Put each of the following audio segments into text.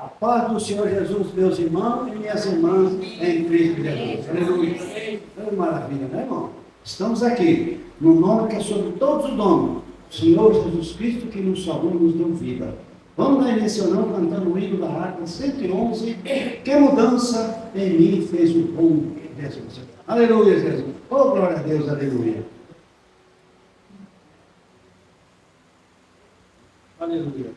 A paz do Senhor Jesus, meus irmãos e minhas irmãs em Cristo Jesus. Aleluia. É maravilha, né, irmão? Estamos aqui, no nome que é sobre todos os nomes, Senhor Jesus Cristo, que nos salvou e nos deu vida. Vamos lá início não cantando o hino da harpa 111, que mudança em mim fez o bom Jesus. Aleluia, Jesus. Oh, glória a Deus, aleluia. Aleluia.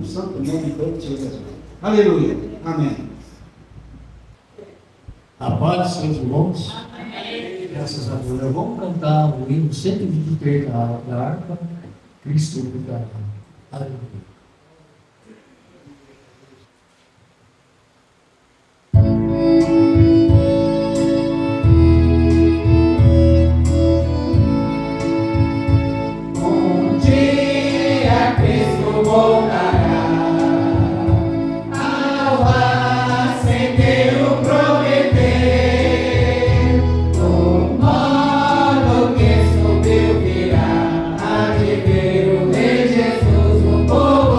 Graças a Aleluia. Amém. A paz, seus irmãos. Amém. Graças a Deus. Vamos cantar o hino 123 da harpa, Cristo obrigado. Aleluia. Oh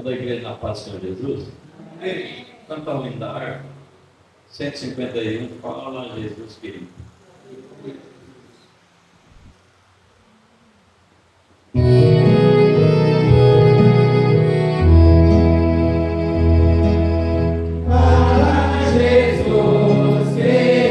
Da igreja na paz do Senhor Jesus, cantar o hino da harpa, 151, fala Jesus querido. Fala Jesus querido.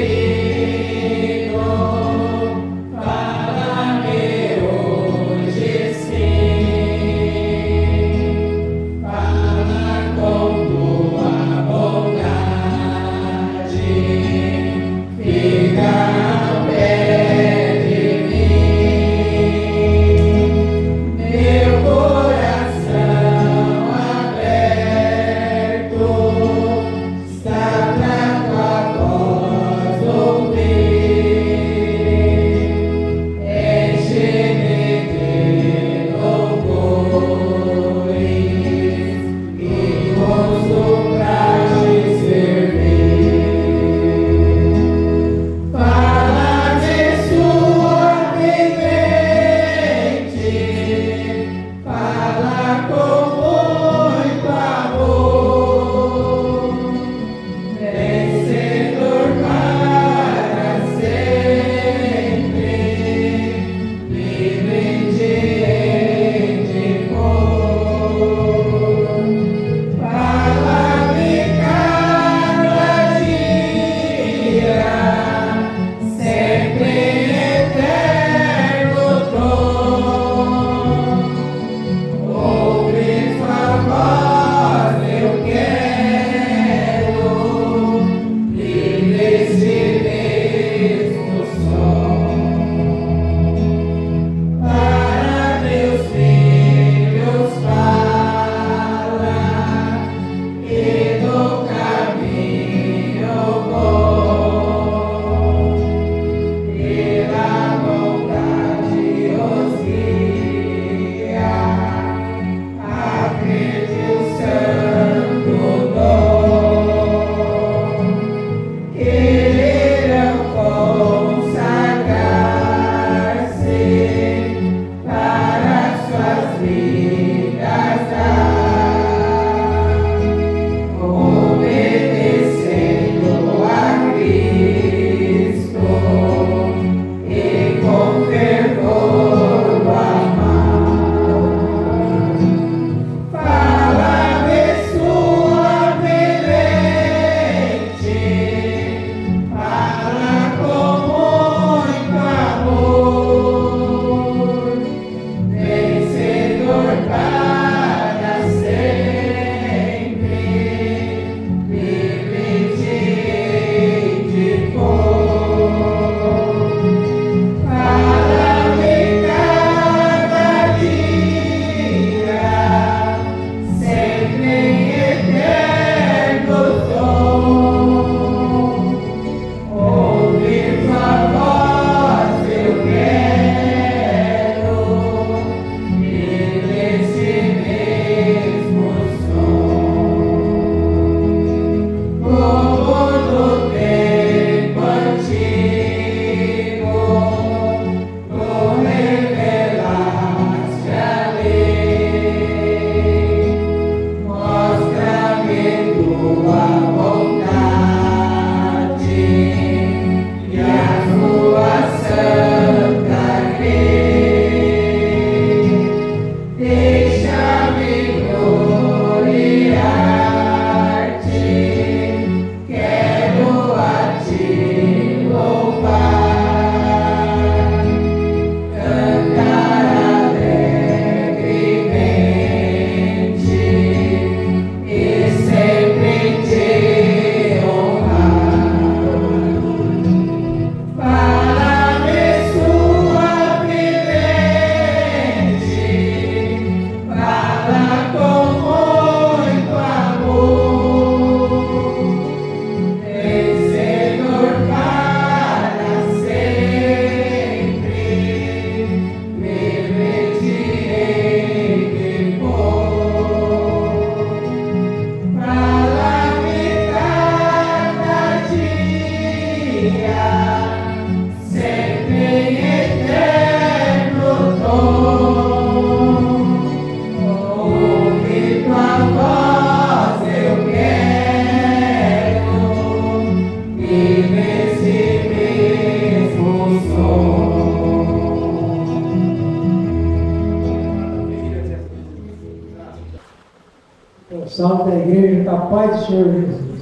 Senhor Jesus.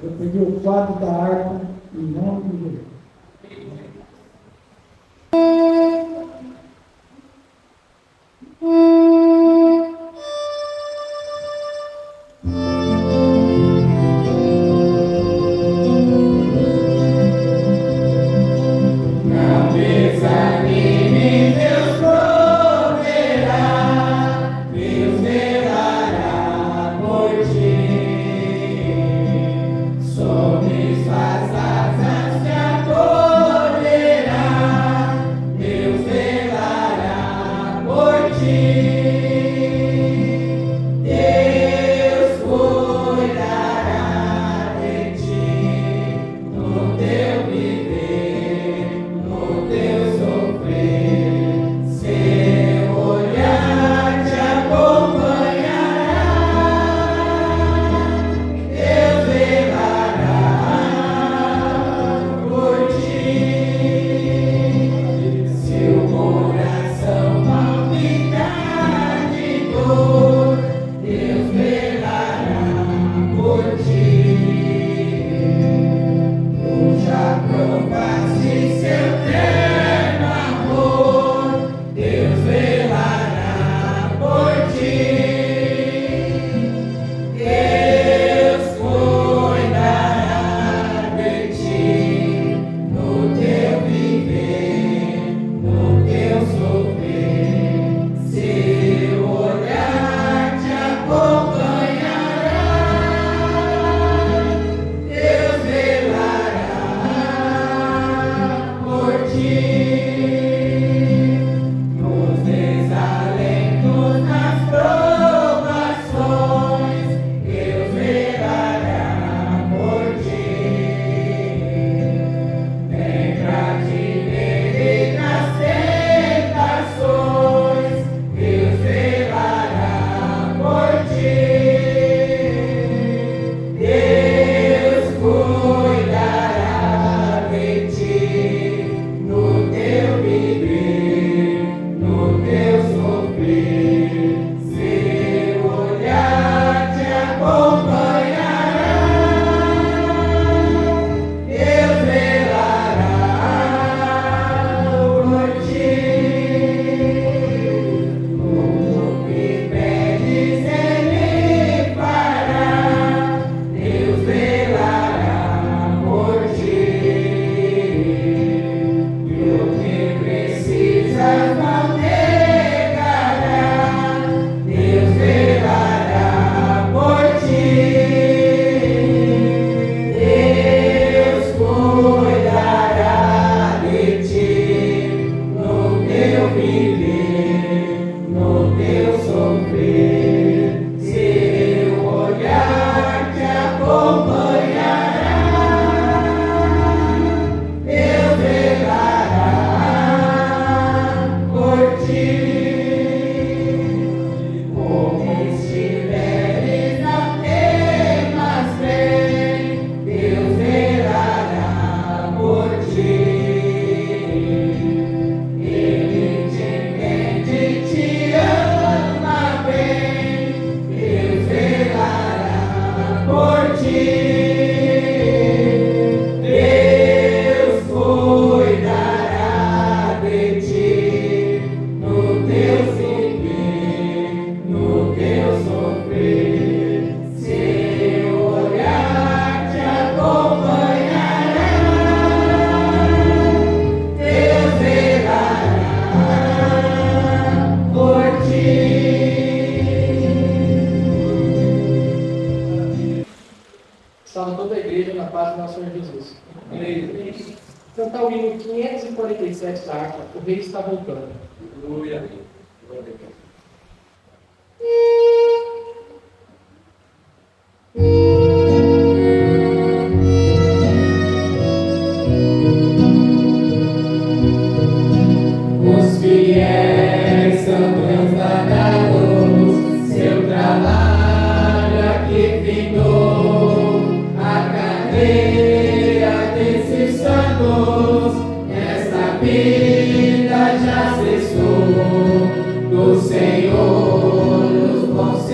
Eu pedi o quadro da harpa em nome de Jesus. Cantar o hino 547 da harpa, o rei está voltando. Aleluia. Os fiéis são transladados, seu trabalho aqui findou, a carreira desses santos, esta vida já cessou, do Senhor os bons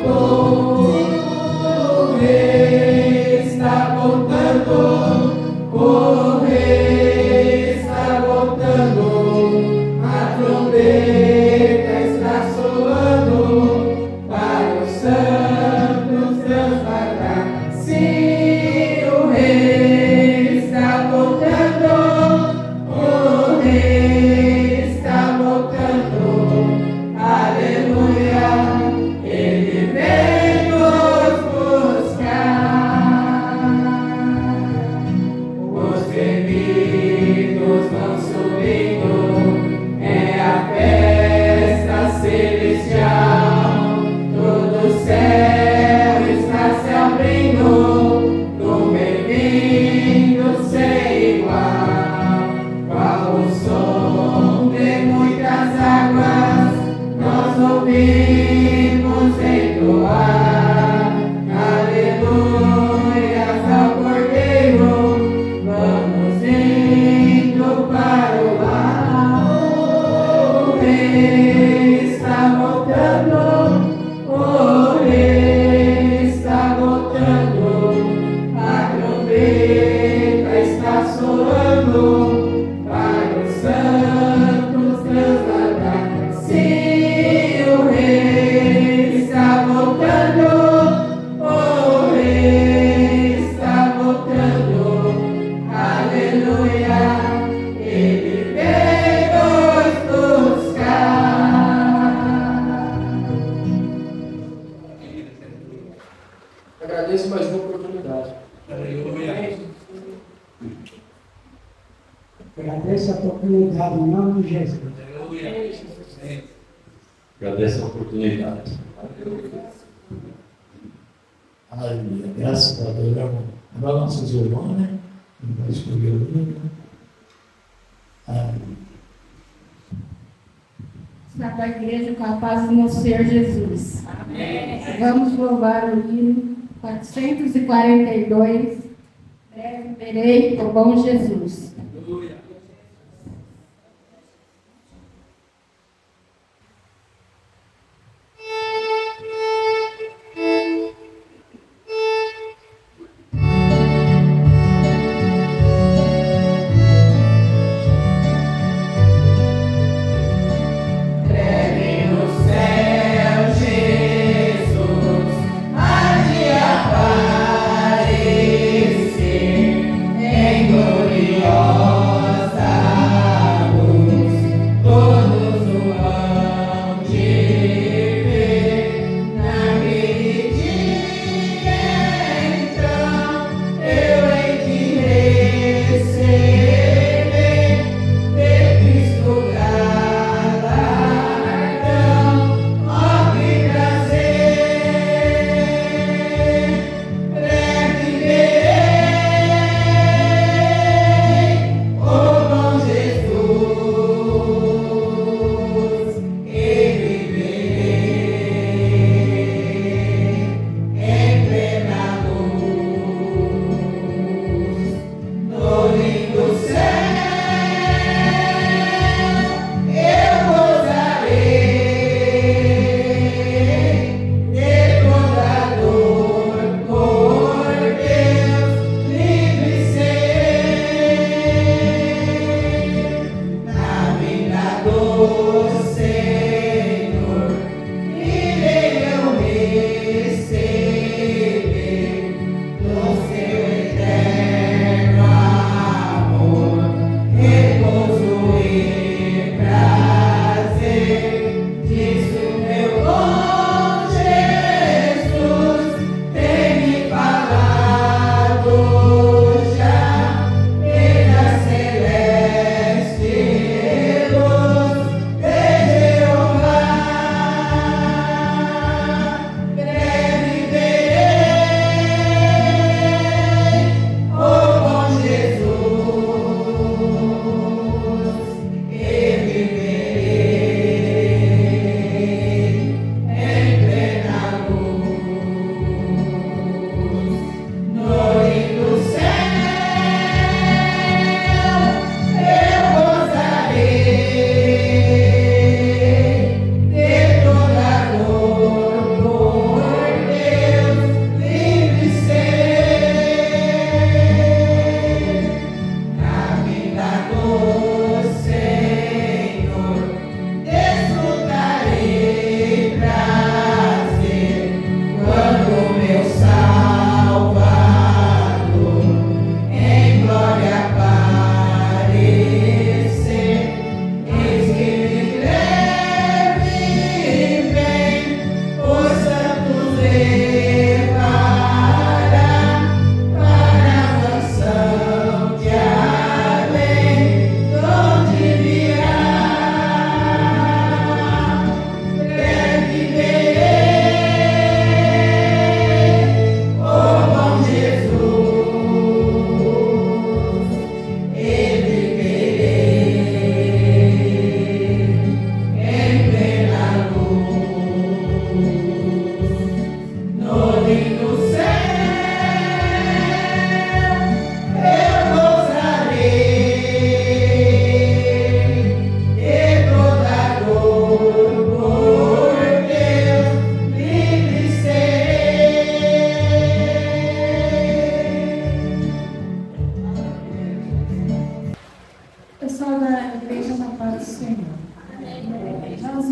O Rei está voltando, o Rei está voltando, a trombeta está soando para os santos transladar. Sim, o Rei está voltando, o Rei está voltando, aleluia, Ele vem nos buscar. Os remidos vão subindo, é a festa celestial, todo o céu está se abrindo, no bem-vindo sem igual, qual o som de muitas águas, nós ouvimos entoar, aleluia ao Cordeiro, vamos indo para o lar. O Rei está voltando, o Rei está voltando, a trombeta está soando para os santos transladar. Sim, o Rei está voltando, o Rei está voltando, aleluia, Ele vem nos buscar. Agradeço mais uma oportunidade. Aleluia. Agradeço a oportunidade em nome de Jesus. Aleluia. Agradeço a oportunidade. Aleluia. Graças a Deus, irmão. Agora nossos irmãos, né? Não vai escolher o livro, né? Aleluia. Está com a igreja com a paz do nosso Senhor Jesus. Vamos louvar o hino 442. Breve verei o bom Jesus. Aleluia. Breve no céu, Jesus há de aparecer em gloriosa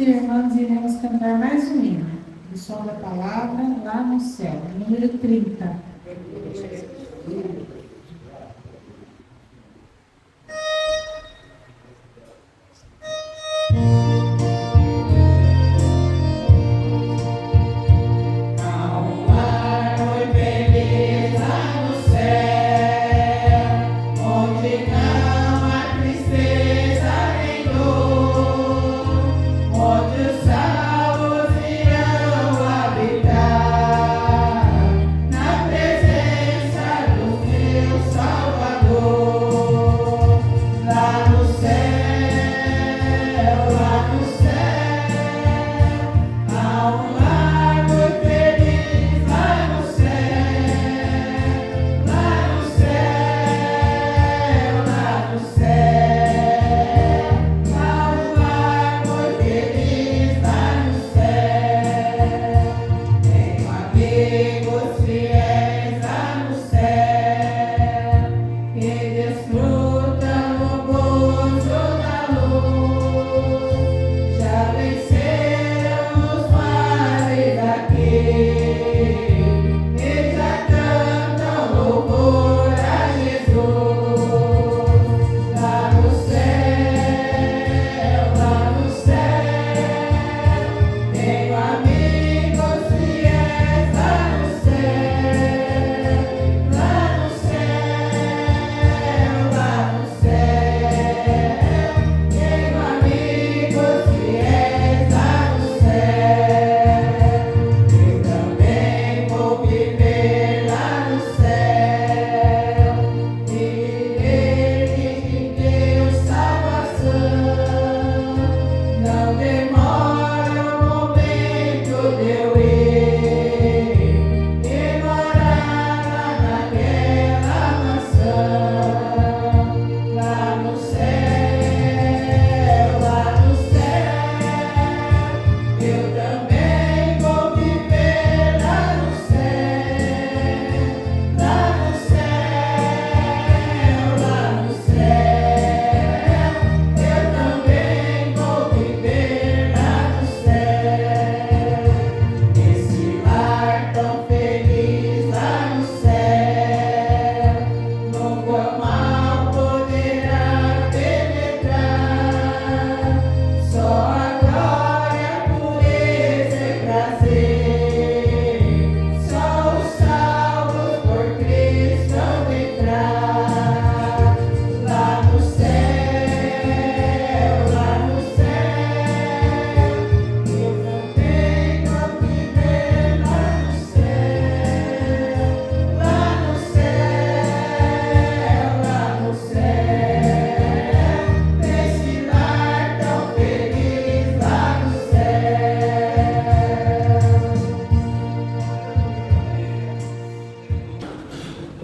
e irmãs, iremos cantar mais um hino. O som da palavra lá no céu, número 30.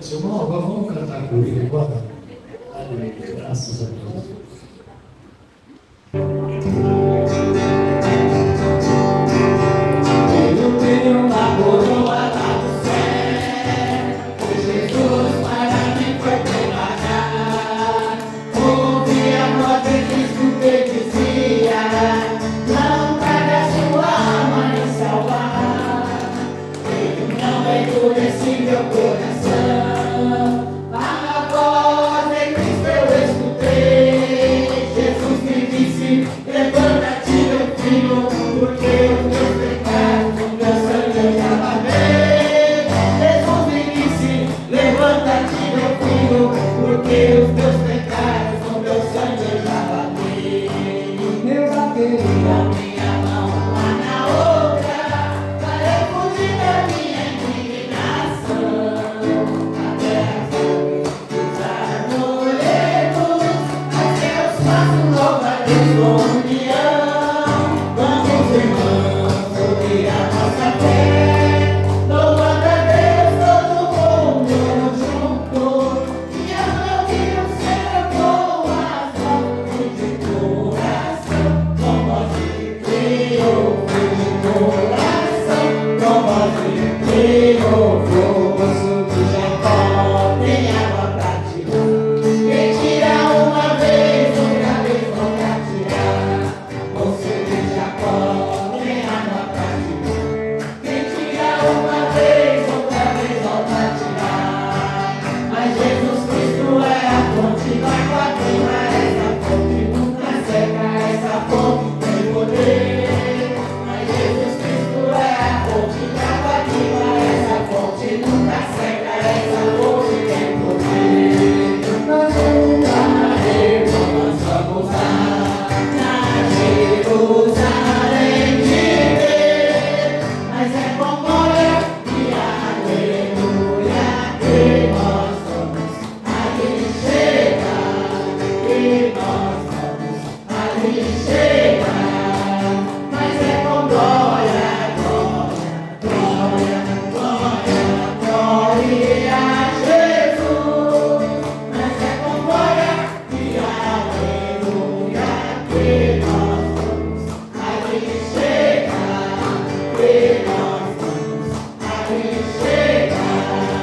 Irmão, agora vamos cantar comigo agora. Aleluia, graças a Deus. Eu tenho uma coroa lá do céu, Jesus para mim foi preparar. Ouvi a voz de Cristo que dizia: não traga sua alma me salvar. Ele não endurece meu coração. A voz de Cristo eu escutei. Jesus me disse: levanta-te, meu filho, porque os teus pecados com teu sangue eu já lavei. Jesus me disse: levanta-te, meu filho, porque os teus pecados com teu sangue eu já lavei. Eu lavei a minha mão lá na outra, para eu fugir da minha indignação. Até os arvoredos, mas Deus faz um nova desunião. Vamos, irmãos, unir a nossa fé, louvando a Deus todo mundo junto. E aplaudir o Senhor com as mãos de coração, com voz de Jesus além de ver, mas é com glória e aleluia que nós vamos ali chegar, que nós vamos ali chegar, mas é com glória, glória, glória, glória, glória a Jesus, mas é com glória e aleluia que nós vamos ali chegar, que nós vamos ali chegar.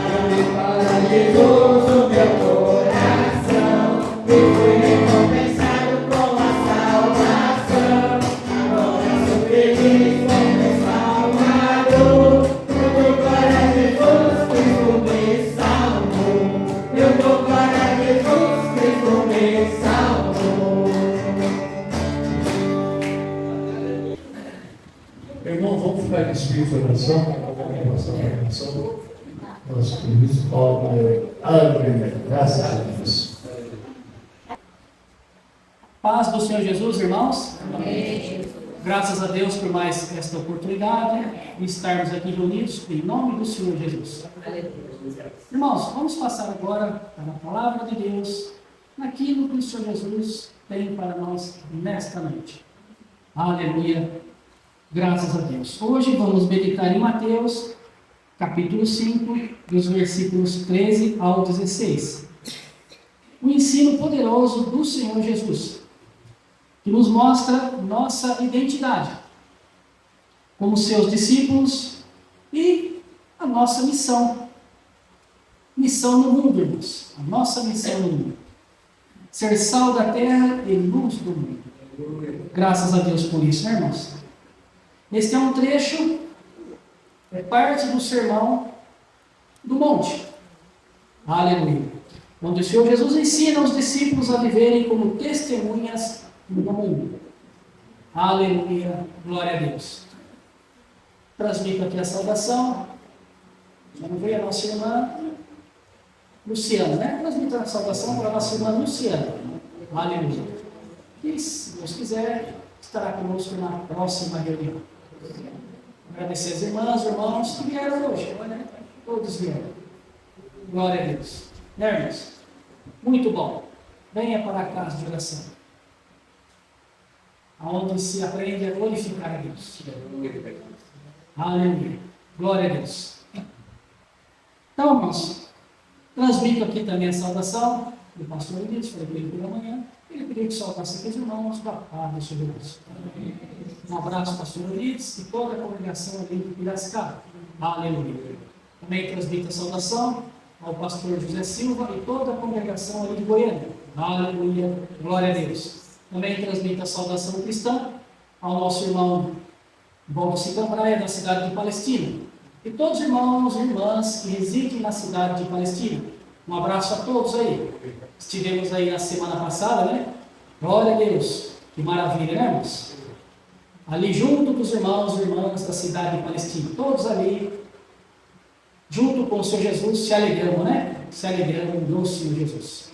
Eu dei para Jesus o meu coração e fui recompensado com a salvação. Agora sou feliz com meu Salvador. Eu dou glória a Jesus, Cristo me salvou. Eu dou glória a Jesus, Cristo me salvou. Irmão, vamos ficar em espírito de oração. Nosso querido Paulo. Aleluia. Graças a Deus. Paz do Senhor Jesus, irmãos. Amém. Graças a Deus por mais esta oportunidade de estarmos aqui reunidos em nome do Senhor Jesus. Irmãos, vamos passar agora para a palavra de Deus, naquilo que o Senhor Jesus tem para nós nesta noite. Aleluia. Graças a Deus. Hoje vamos meditar em Mateus, capítulo 5, dos versículos 13 ao 16. O ensino poderoso do Senhor Jesus, que nos mostra nossa identidade como seus discípulos e a nossa missão. Missão no mundo, irmãos. A nossa missão no mundo. Ser sal da terra e luz do mundo. Graças a Deus por isso, né, irmãos? Este é um trecho, é parte do sermão do monte. Aleluia. Onde o Senhor Jesus ensina os discípulos a viverem como testemunhas no mundo. Aleluia. Glória a Deus. Transmito aqui a saudação. Já não veio a nossa irmã Luciana, né? Transmito a saudação para a nossa irmã Luciana. Aleluia. E, se Deus quiser, estará conosco na próxima reunião. Agradecer as irmãs, os irmãos que vieram hoje. Olha, todos vieram. Glória a Deus. Né, irmãos? Muito bom. Venha para a casa de oração, onde se aprende a glorificar a Deus. Aleluia. Glória a Deus. Então, irmãos, transmito aqui também a saudação do pastor Elias, falei com ele pela manhã. Ele pediu que saudasse aqui os irmãos da paz do Senhor Jesus. Um abraço, pastor Elias, e toda a congregação ali de Piracicaba. Aleluia. Também transmito a saudação ao pastor José Silva e toda a congregação ali de Goiânia. Aleluia. Glória a Deus. Também transmito a saudação cristã ao nosso irmão Valdeci Cambraia, da cidade de Palestina. E todos os irmãos e irmãs que residem na cidade de Palestina. Um abraço a todos aí. Estivemos aí na semana passada, né? Glória a Deus. Que maravilha, né, irmãos? Ali junto dos irmãos e irmãs da cidade de Palestina. Todos ali, junto com o Senhor Jesus, se alegramos, né? Se alegramos no Senhor Jesus.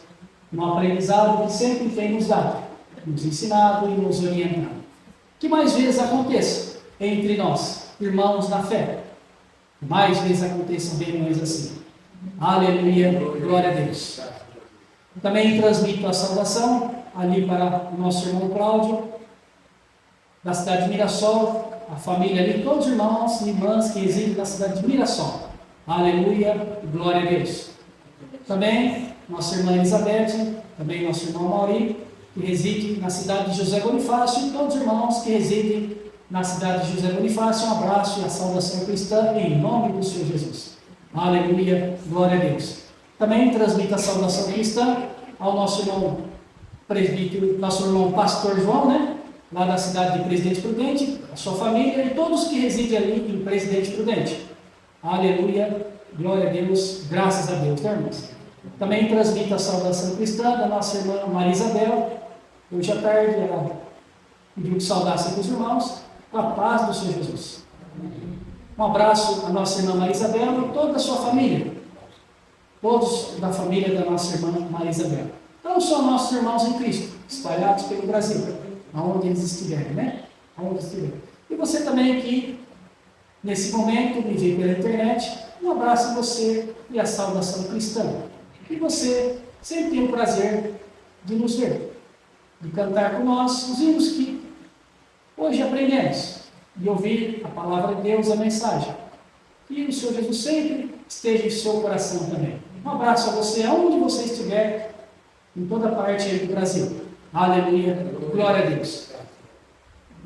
Um aprendizado que sempre tem nos dado, nos ensinado e nos orientado. Que mais vezes aconteça entre nós, irmãos na fé. Que mais vezes aconteçam reuniões assim. Aleluia, glória a Deus. Também transmito a saudação ali para o nosso irmão Cláudio, da cidade de Mirassol, a família ali, todos os irmãos e irmãs que residem na cidade de Mirassol. Aleluia, glória a Deus. Também nossa irmã Elizabeth, também nosso irmão Mauri, que reside na cidade de José Bonifácio, e todos os irmãos que residem na cidade de José Bonifácio. Um abraço e a saudação cristã em nome do Senhor Jesus. Aleluia, glória a Deus. Também transmito a saudação cristã ao nosso irmão presbítero, nosso irmão pastor João, né? Lá da cidade de Presidente Prudente, a sua família e todos que residem ali em Presidente Prudente. Aleluia, glória a Deus, graças a Deus, né, irmãos? Também transmito a saudação cristã da nossa irmã Maria Isabel. Hoje à tarde ela pediu que saudasse com os irmãos, com a paz do Senhor Jesus. Um abraço à nossa irmã Maria Isabel e toda a sua família. Todos da família da nossa irmã Maria Isabel. Não só nossos irmãos em Cristo, espalhados pelo Brasil, aonde eles estiverem, né? Aonde estiverem. E você também que, nesse momento, me vê pela internet, um abraço a você e a saudação cristã. E você sempre tem o prazer de nos ver, de cantar com nós os hinos que hoje aprendemos, de ouvir a palavra de Deus, a mensagem. E o Senhor Jesus sempre esteja em seu coração também. Um abraço a você, aonde você estiver, em toda parte aí do Brasil. Aleluia, glória a Deus.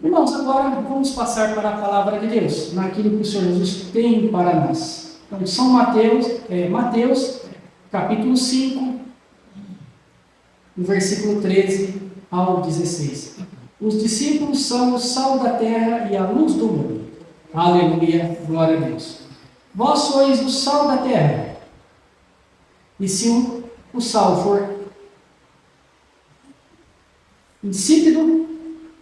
Irmãos, agora vamos passar para a palavra de Deus, naquilo que o Senhor Jesus tem para nós. Então, São Mateus, capítulo 5, no versículo 13 ao 16. Os discípulos são o sal da terra e a luz do mundo. Aleluia, glória a Deus. Vós sois o sal da terra. E se o sal for insípido,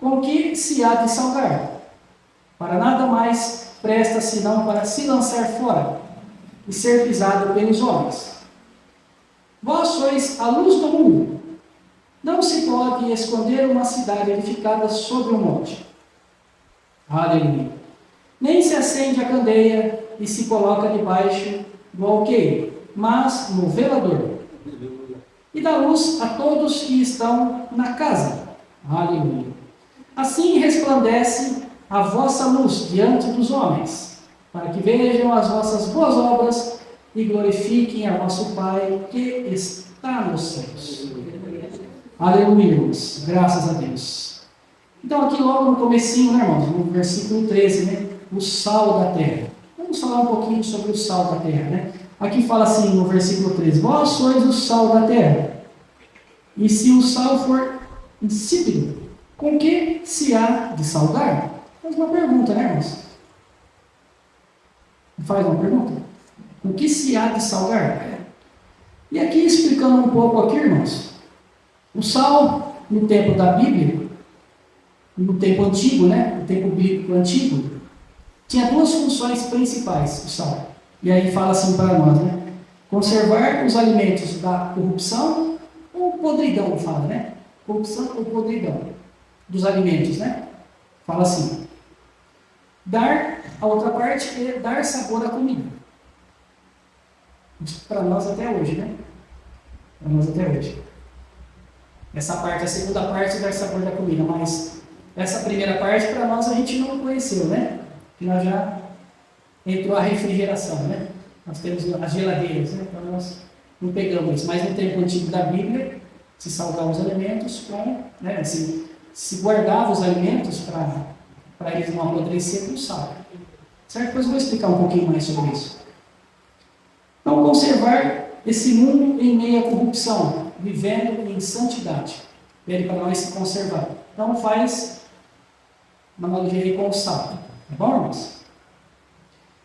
com que se há de salgar? Para nada mais presta senão para se lançar fora e ser pisado pelos homens. Vós sois a luz do mundo. Não se pode esconder uma cidade edificada sobre um monte. Aleluia. Nem se acende a candeia e se coloca debaixo do alqueire, mas no velador. E dá luz a todos que estão na casa. Aleluia. Assim resplandece a vossa luz diante dos homens, para que vejam as vossas boas obras e glorifiquem a vosso Pai que está nos céus. Aleluia, irmãos. Graças a Deus. Então aqui logo no comecinho, né, irmãos, no versículo 13, né, o sal da terra. Vamos falar um pouquinho sobre o sal da terra, né? Aqui fala assim no versículo 13: vós sois o sal da terra. E se o sal for insípido, com que se há de salgar? Faz uma pergunta, né, irmãos? Faz uma pergunta. Com que se há de salgar? E aqui explicando um pouco aqui, irmãos, o sal no tempo da Bíblia, no tempo antigo, né, no tempo bíblico antigo, tinha duas funções principais, o sal. E aí fala assim para nós, né? Conservar os alimentos da corrupção ou podridão, fala, né? Corrupção ou podridão dos alimentos, né? Fala assim. A outra parte é dar sabor à comida. Isso para nós até hoje, né? Para nós até hoje. Essa parte, a segunda parte, é dar sabor da comida, mas essa primeira parte para nós a gente não conheceu, né? Que nós já entrou a refrigeração, né? Nós temos as geladeiras, né? Então nós não pegamos isso. Mas no tempo antigo da Bíblia, se salgava os alimentos com, né? Assim, se guardava os alimentos para eles não apodrecer com sal. Certo? Depois eu vou explicar um pouquinho mais sobre isso. Então, conservar esse mundo em meio à corrupção, vivendo em santidade. Pede para nós se conservar. Então, faz uma analogia aí com o sal. Tá bom, irmãos?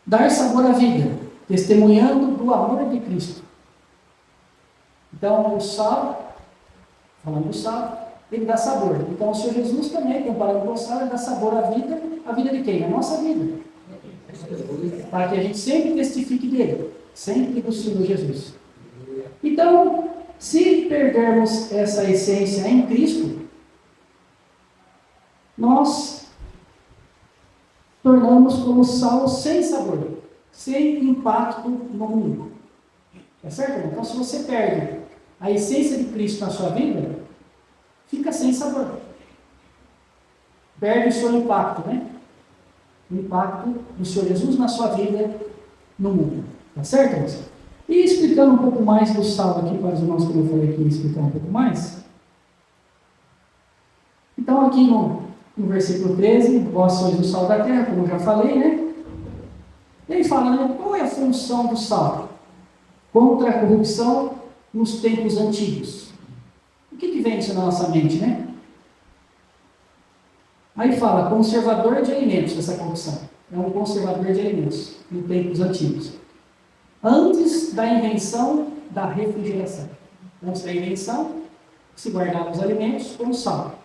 Dar sabor à vida, testemunhando do amor de Cristo. Então, o sal, falando do sal, ele dá sabor. Então, o Senhor Jesus também, comparando com o sal, ele dá sabor à vida de quem? A nossa vida. Para que a gente sempre testifique dele, sempre do Senhor Jesus. Então, se perdermos essa essência em Cristo, nós tornamos como sal sem sabor, sem impacto no mundo. Tá certo? Então, se você perde a essência de Cristo na sua vida, fica sem sabor. Perde o seu impacto, né? O impacto do Senhor Jesus na sua vida no mundo. Tá certo, irmãos? E explicando um pouco mais do sal aqui para os irmãos, como eu falei aqui, explicar um pouco mais. Então, aqui no versículo 13, vós sois o sal da terra, como eu já falei, né? Ele fala, né? Qual é a função do sal contra a corrupção nos tempos antigos? O que vem isso na nossa mente, né? Aí fala, conservador de alimentos, essa corrupção. É um conservador de alimentos, em tempos antigos. Antes da invenção da refrigeração. Antes da invenção, se guardavam os alimentos com sal.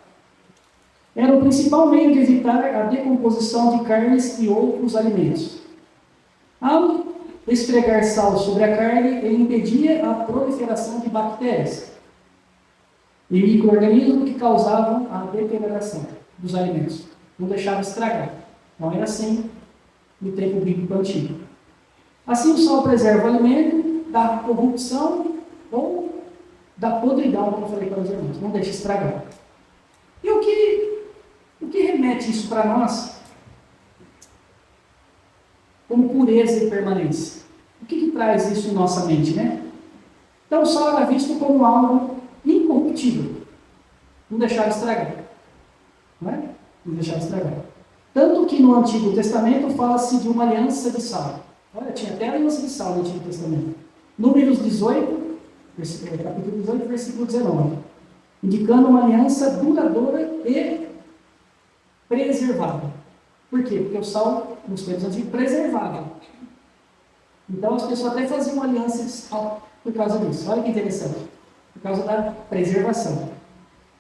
Era o principal meio de evitar a decomposição de carnes e outros alimentos. Ao esfregar sal sobre a carne, ele impedia a proliferação de bactérias. e micro-organismos que causavam a deterioração dos alimentos. Não deixava estragar. Não era assim no tempo bíblico antigo. Assim, o sal preserva o alimento da corrupção ou da podridão, como eu falei para os irmãos. Não deixa estragar. E o que remete isso para nós como pureza e permanência? O que traz isso em nossa mente, né? Então, o sal era visto como algo incorruptível. Não deixava estragar. Não é? Não deixava estragar. Tanto que no Antigo Testamento fala-se de uma aliança de sal. Olha, tinha até aliança de sal no Antigo Testamento. Números 18, capítulo 18, versículo 19. Indicando uma aliança duradoura e preservada. Por quê? Porque o sal, nos tempos antigos, preservava. Então as pessoas até faziam uma aliança de sal por causa disso. Olha que interessante. Por causa da preservação.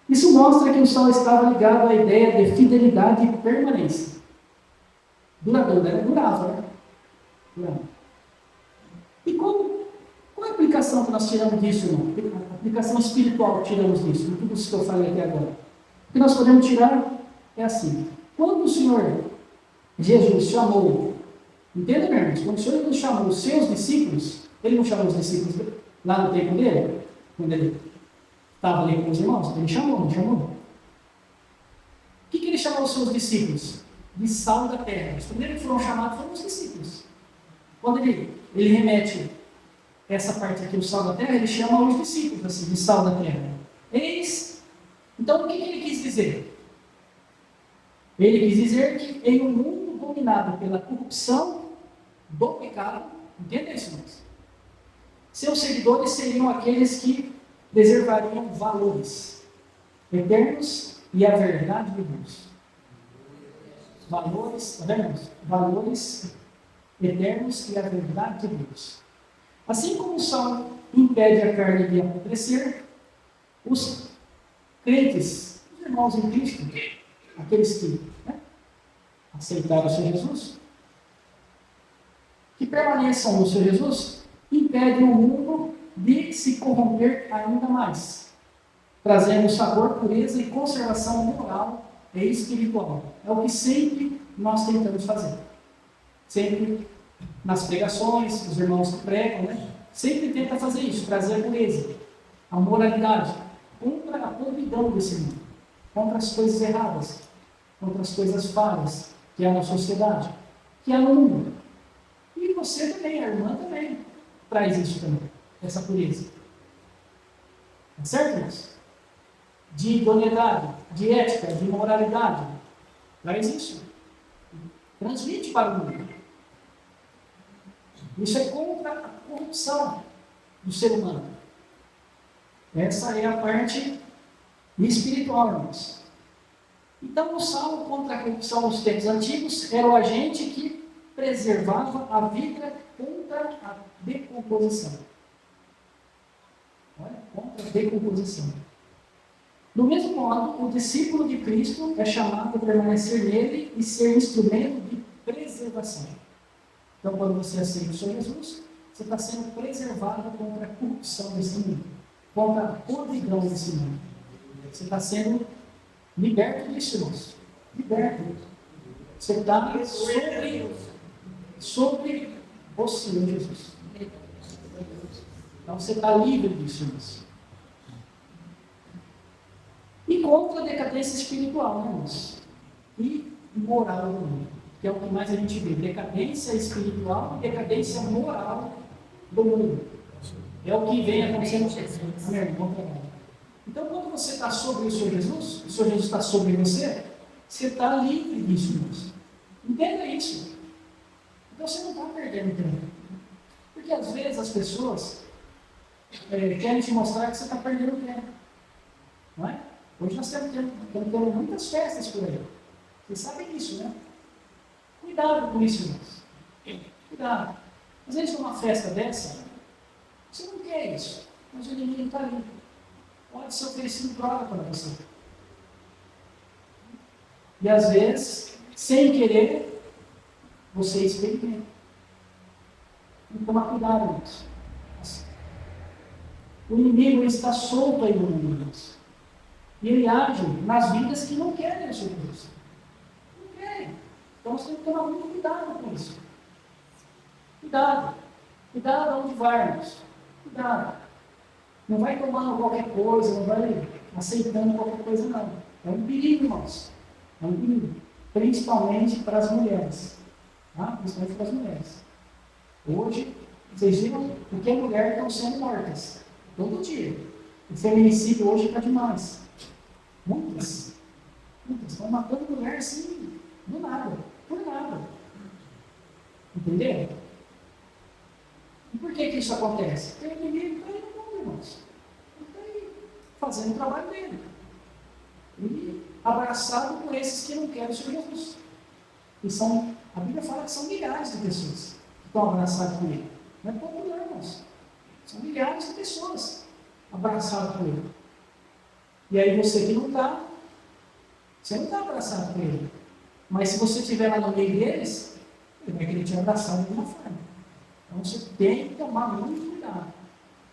Isso mostra que o sal estava ligado à ideia de fidelidade e permanência. Duradoura, era durava, né? Durava. E qual é a aplicação que nós tiramos disso, irmão? A aplicação espiritual que tiramos disso, de tudo isso que eu falei até agora. O que nós podemos tirar é assim. Quando o Senhor Jesus chamou, entenda, meus irmãos, quando o Senhor Jesus chamou os seus discípulos, ele não chamou os discípulos lá no tempo dele, quando ele estava ali com os irmãos? Ele chamou, não chamou? O que ele chamou os seus discípulos? De sal da terra. Os primeiros que foram chamados foram os discípulos. Quando ele remete essa parte aqui, o sal da terra, ele chama os discípulos assim, de sal da terra. Eis. Então, o que ele quis dizer? Ele quis dizer que em um mundo dominado pela corrupção do pecado, entenda isso, irmãos? Seus seguidores seriam aqueles que preservariam valores eternos e a verdade de Deus. Valores, tá vendo, irmãos? Valores eternos e a verdade de Deus. Assim como o sal impede a carne de apodrecer, os crentes, os irmãos em Cristo, aqueles que aceitaram o Senhor Jesus, que permaneçam no Senhor Jesus, impedem o mundo de se corromper ainda mais, trazendo sabor, pureza e conservação moral e espiritual. É o que sempre nós tentamos fazer. Sempre nas pregações, os irmãos que pregam, né? Sempre tenta fazer isso, trazer a pureza, a moralidade, contra a podridão desse mundo, contra as coisas erradas, contra as coisas falhas que há na sociedade, que há no mundo. E você também, a irmã também, traz isso também, essa pureza. Tá certo, irmãos? De idoneidade, de ética, de moralidade. Traz isso. Transmite para o mundo. Isso é contra a corrupção do ser humano. Essa é a parte espiritual, irmãos. Então, o sal contra a corrupção nos tempos antigos era o agente que preservava a vida contra a decomposição. Olha, contra a decomposição. Do mesmo modo, o discípulo de Cristo é chamado a permanecer nele e ser instrumento de preservação. Então, quando você aceita o Senhor Jesus, você está sendo preservado contra a corrupção desse mundo, contra a podridão desse mundo. Você está sendo liberto disso, irmãos. Liberto. Você está sobre o Senhor Jesus. Então, você está livre disso, irmãos. E contra a decadência espiritual, né, irmãos? E moral do mundo, que é o que mais a gente vê. Decadência espiritual e decadência moral do mundo. É o que vem acontecendo. Amém? Bom trabalho. Então, quando você está sobre o Senhor Jesus está sobre você, você está livre disso, irmãos. Entenda isso. Então, você não está perdendo tempo. Porque, às vezes, as pessoas querem te mostrar que você está perdendo tempo. Não é? Hoje nós estamos tendo muitas festas por aí. Vocês sabem disso, né? Cuidado com isso, irmãos. Cuidado. Às vezes, numa festa dessa, você não quer isso, mas o inimigo está ali. Pode ser oferecido droga para você. E às vezes, sem querer, você experimenta. Tem que tomar cuidado, irmãos. O inimigo está solto aí no mundo, irmãos. E ele age nas vidas que não querem o Senhor Jesus. Não querem. Então nós temos que tomar muito cuidado com isso. Cuidado. Cuidado onde vamos. Cuidado. Não vai tomando qualquer coisa, não vai aceitando qualquer coisa, não. É um perigo, irmãos. É um perigo. Principalmente para as mulheres. Tá? Principalmente para as mulheres. Hoje, vocês viram por que mulheres estão sendo mortas. Todo dia. O feminicídio hoje está demais. Muitas. Muitas. Estão matando mulher assim, do nada. Por nada. Entenderam? E por que isso acontece? Porque o inimigo está aí no mundo, irmãos. Ele está aí fazendo o trabalho dele. E abraçado por esses que não querem o Senhor Jesus. E são, a Bíblia fala que são milhares de pessoas que estão abraçadas com ele. Não é pouco não, irmãos. São milhares de pessoas abraçadas com ele. E aí você que não está, você não está abraçado com ele. Mas se você estiver lá no meio deles, ele vai querer te abraçar de alguma forma. Então você tem que tomar muito cuidado.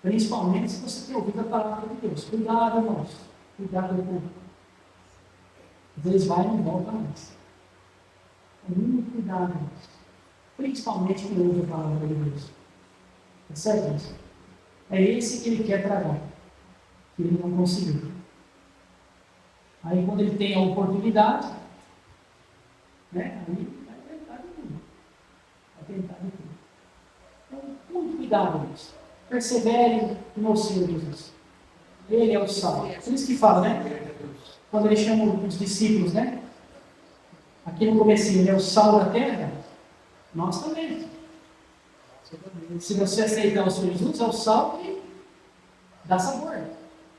Principalmente se você tem ouvido a palavra de Deus. Cuidado, irmãos. Cuidado com o povo. Às vezes vai e não volta mais. Muito cuidado, irmãos. Principalmente quem ouve a palavra de Deus. É certo, irmãos? É esse que ele quer tragar. Que ele não conseguiu. Aí quando ele tem a oportunidade, né? Aí vai tentar de tudo. Vai tentar de tudo. Então, muito cuidado, irmãos. Persevere no Senhor Jesus. Ele é o sal. Por isso que fala, né? Quando ele chama os discípulos, né? Aqui no começo, ele é o sal da terra. Nós também. Se você aceitar o Senhor Jesus, é o sal que dá sabor.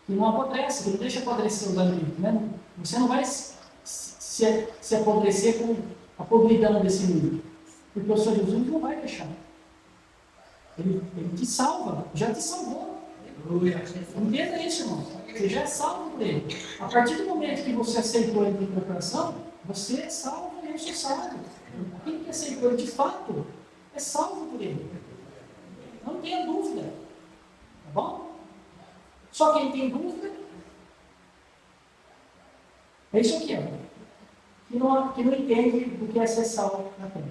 Que não apodrece, que não deixa apodrecer os alimentos. Né? Você não vai se apodrecer com a podridão desse mundo. Porque o Senhor Jesus não vai deixar. Ele te salva, já te salvou. Entenda isso, irmão. Você já é salvo por ele. A partir do momento que você aceitou ele no seu coração, você é salvo e eu sou salvo. Quem que aceitou ele de fato é salvo por ele. Não tenha dúvida. Tá bom? Só quem tem dúvida é isso aqui, ó. Que não entende o que é ser salvo na terra.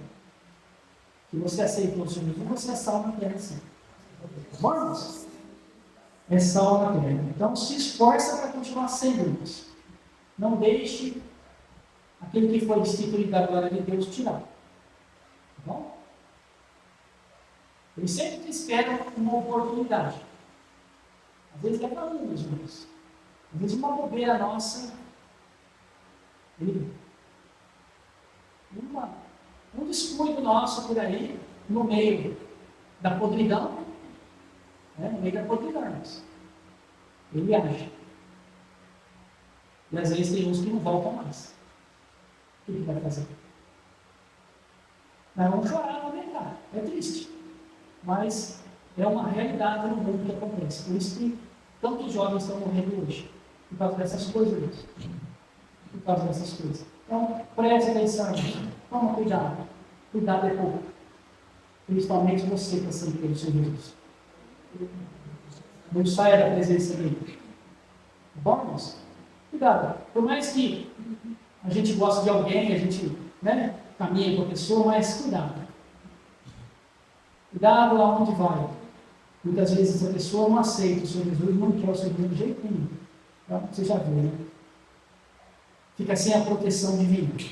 Que você aceitou o Senhor Jesus, você é salvo na terra, sim. Tá bom, irmãos? É sal na terra. Então se esforça para continuar sendo, irmãos. Não deixe aquele que foi destituído da glória de Deus tirar. Tá bom? Ele sempre te espera uma oportunidade. Às vezes leva anos, irmãos. Às vezes uma bobeira nossa. Um descuido nosso por aí, no meio da podridão. No meio da podridão, irmãos. Ele age. E às vezes tem uns que não voltam mais. O que ele vai fazer? Nós vamos chorar, lamentar. É triste. Mas é uma realidade no mundo que acontece. Por isso que tantos jovens estão morrendo hoje. Por causa dessas coisas. Por causa dessas coisas. Então, preste atenção. Toma cuidado. Cuidado é pouco. Principalmente você que está sempre pelo Senhor Jesus. Não saia da presença dele. Tá bom, irmãos? Cuidado. Por mais que a gente goste de alguém, a gente caminha com a pessoa, mas cuidado. Cuidado lá onde vai. Muitas vezes a pessoa não aceita o Senhor Jesus, não quer o Senhor Jesus de jeito nenhum. Então, você já viu, né? Fica sem a proteção divina. Tá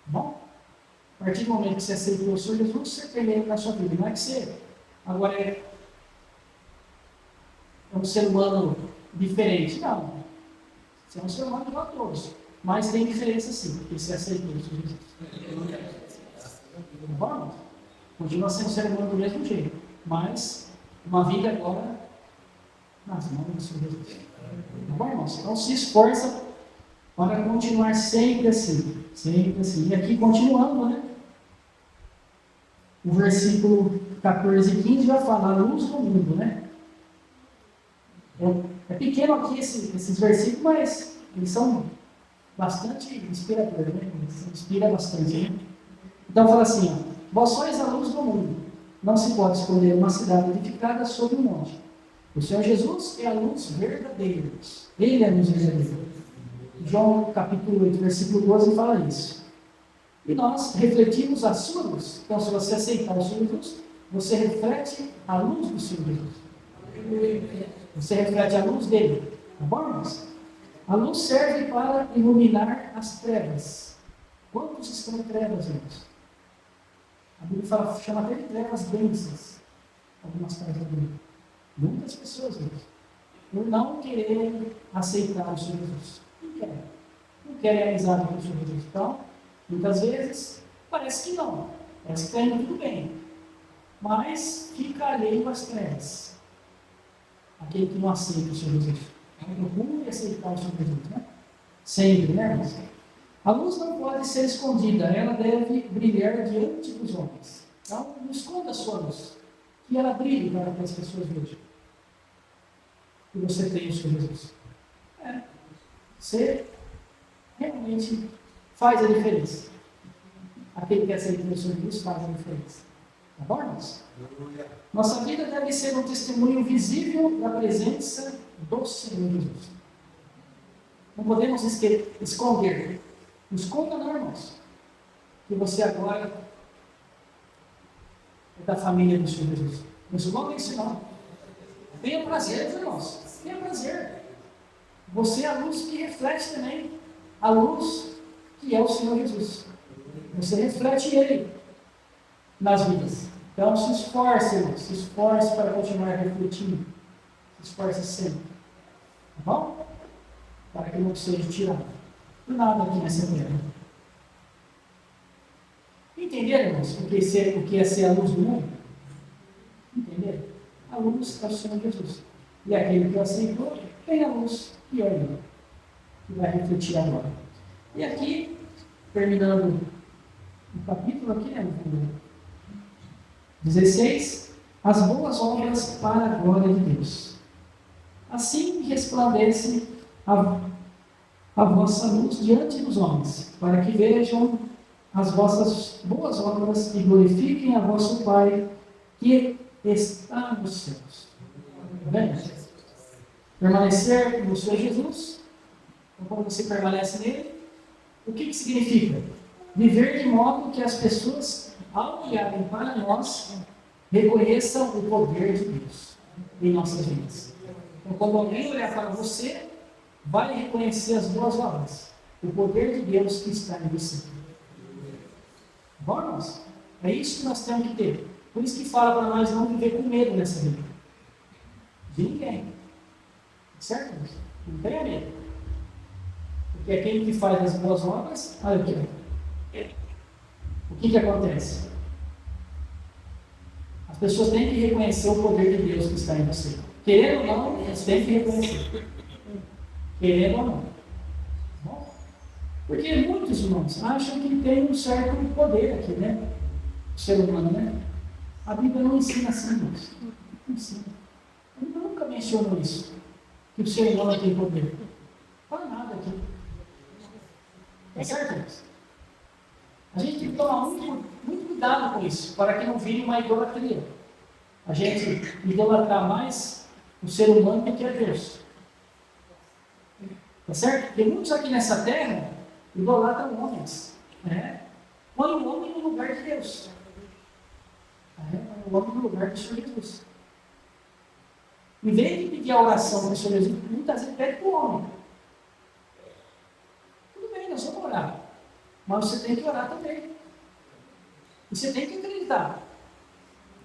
bom? A partir do momento que você aceitou o Senhor Jesus, você tem ele na sua vida. Não é que você agora é um ser humano diferente. Não. Você é um ser humano igual a todos. Mas tem diferença sim, porque você aceitou o Senhor Jesus. Tá bom? Continua sendo um ser humano do mesmo jeito. Mas uma vida agora nas mãos do Senhor Jesus. Tá bom, irmãos? Então se esforça para continuar sempre assim. Sempre assim. E aqui continuando, né? O versículo 14 e 15 vai falar a luz do mundo, né? É pequeno aqui esses versículos, mas eles são bastante inspiradores, né? Eles inspiram bastante, né? Então fala assim, ó, vós sois a luz do mundo. Não se pode esconder uma cidade edificada sobre um monte. O Senhor Jesus é a luz verdadeira. Ele é a luz verdadeira. João capítulo 8, versículo 12 fala isso. E nós refletimos a sua luz. Então, se você aceitar o Senhor Jesus, você reflete a luz do Senhor Jesus. Você reflete a luz dele. Tá bom, irmãos? A luz serve para iluminar as trevas. Quantos estão em trevas, irmãos? A Bíblia chama até de trevas densas. Algumas partes da Bíblia. Muitas pessoas, irmãos, por não quererem aceitar o Senhor Jesus. Não querem. Não querem a amizade com o Senhor Jesus. Então, muitas vezes, parece que não. Parece que está indo tudo bem. Mas fica alheio às trevas. Aquele que não aceita o Senhor Jesus. Procure aceitar o Senhor Jesus, né? Sempre, né, irmãos? A luz não pode ser escondida, ela deve brilhar diante dos homens. Então, não esconda a sua luz. Que ela brilhe para que as pessoas vejam. Que você tem o Senhor Jesus. Você realmente faz a diferença. Aquele que aceita o Senhor Jesus faz a diferença. Tá bom, irmãos? Nossa vida deve ser um testemunho visível da presença do Senhor Jesus. Não podemos esconder. Não esconda não, irmãos. Que você agora é da família do Senhor Jesus. Não esconda isso não. Tenha prazer, irmãos. Tenha prazer. Você é a luz que reflete também. A luz que é o Senhor Jesus. Você reflete Ele nas vidas. Então se esforce, irmãos. Se esforce para continuar refletindo. Se esforce sempre. Tá bom? Para que não seja tirado por nada aqui nessa terra. Entenderam, irmãos, o que é ser a luz do mundo? Entenderam? A luz é o Senhor Jesus. E aquele que o aceitou tem a luz que é Ele, que vai refletir agora. E aqui, terminando o capítulo aqui, né, 16, as boas obras para a glória de Deus. Assim resplandece a vossa luz diante dos homens, para que vejam as vossas boas obras e glorifiquem a vosso Pai que está nos céus. Tá vendo? Permanecer no Senhor Jesus, então, quando você permanece nele, o que significa? Viver de modo que as pessoas, ao olharem para nós, reconheçam o poder de Deus em nossas vidas. Então, quando alguém olhar para você, vai reconhecer as boas obras, o poder de Deus que está em você. Bom, irmãos? É isso que nós temos que ter. Por isso que fala para nós não viver com medo nessa vida. De ninguém. Certo, irmãos? Não tenha medo. Porque aquele que faz as boas obras, olha aqui, o que acontece? As pessoas têm que reconhecer o poder de Deus que está em você. Querendo ou não, eles têm que reconhecer. Querendo ou não. Bom, porque muitos irmãos acham que tem um certo poder aqui, né? O ser humano, né? A Bíblia não ensina assim, irmãos. Não ensina. Eu nunca menciono isso. Que o ser humano tem poder. Não fala nada aqui. É certo, irmãos? A gente tem que tomar muito cuidado com isso, para que não vire uma idolatria. A gente idolatrar mais o ser humano do que a Deus. Tá certo? Porque muitos aqui nessa terra idolatram homens. Né? Põe o homem no lugar de Deus. Põe o homem no lugar do Senhor Jesus. Em vez de pedir a oração para o Senhor Jesus, muitas vezes pede para o homem. Tudo bem, nós vamos orar. Mas você tem que orar também. E você tem que acreditar.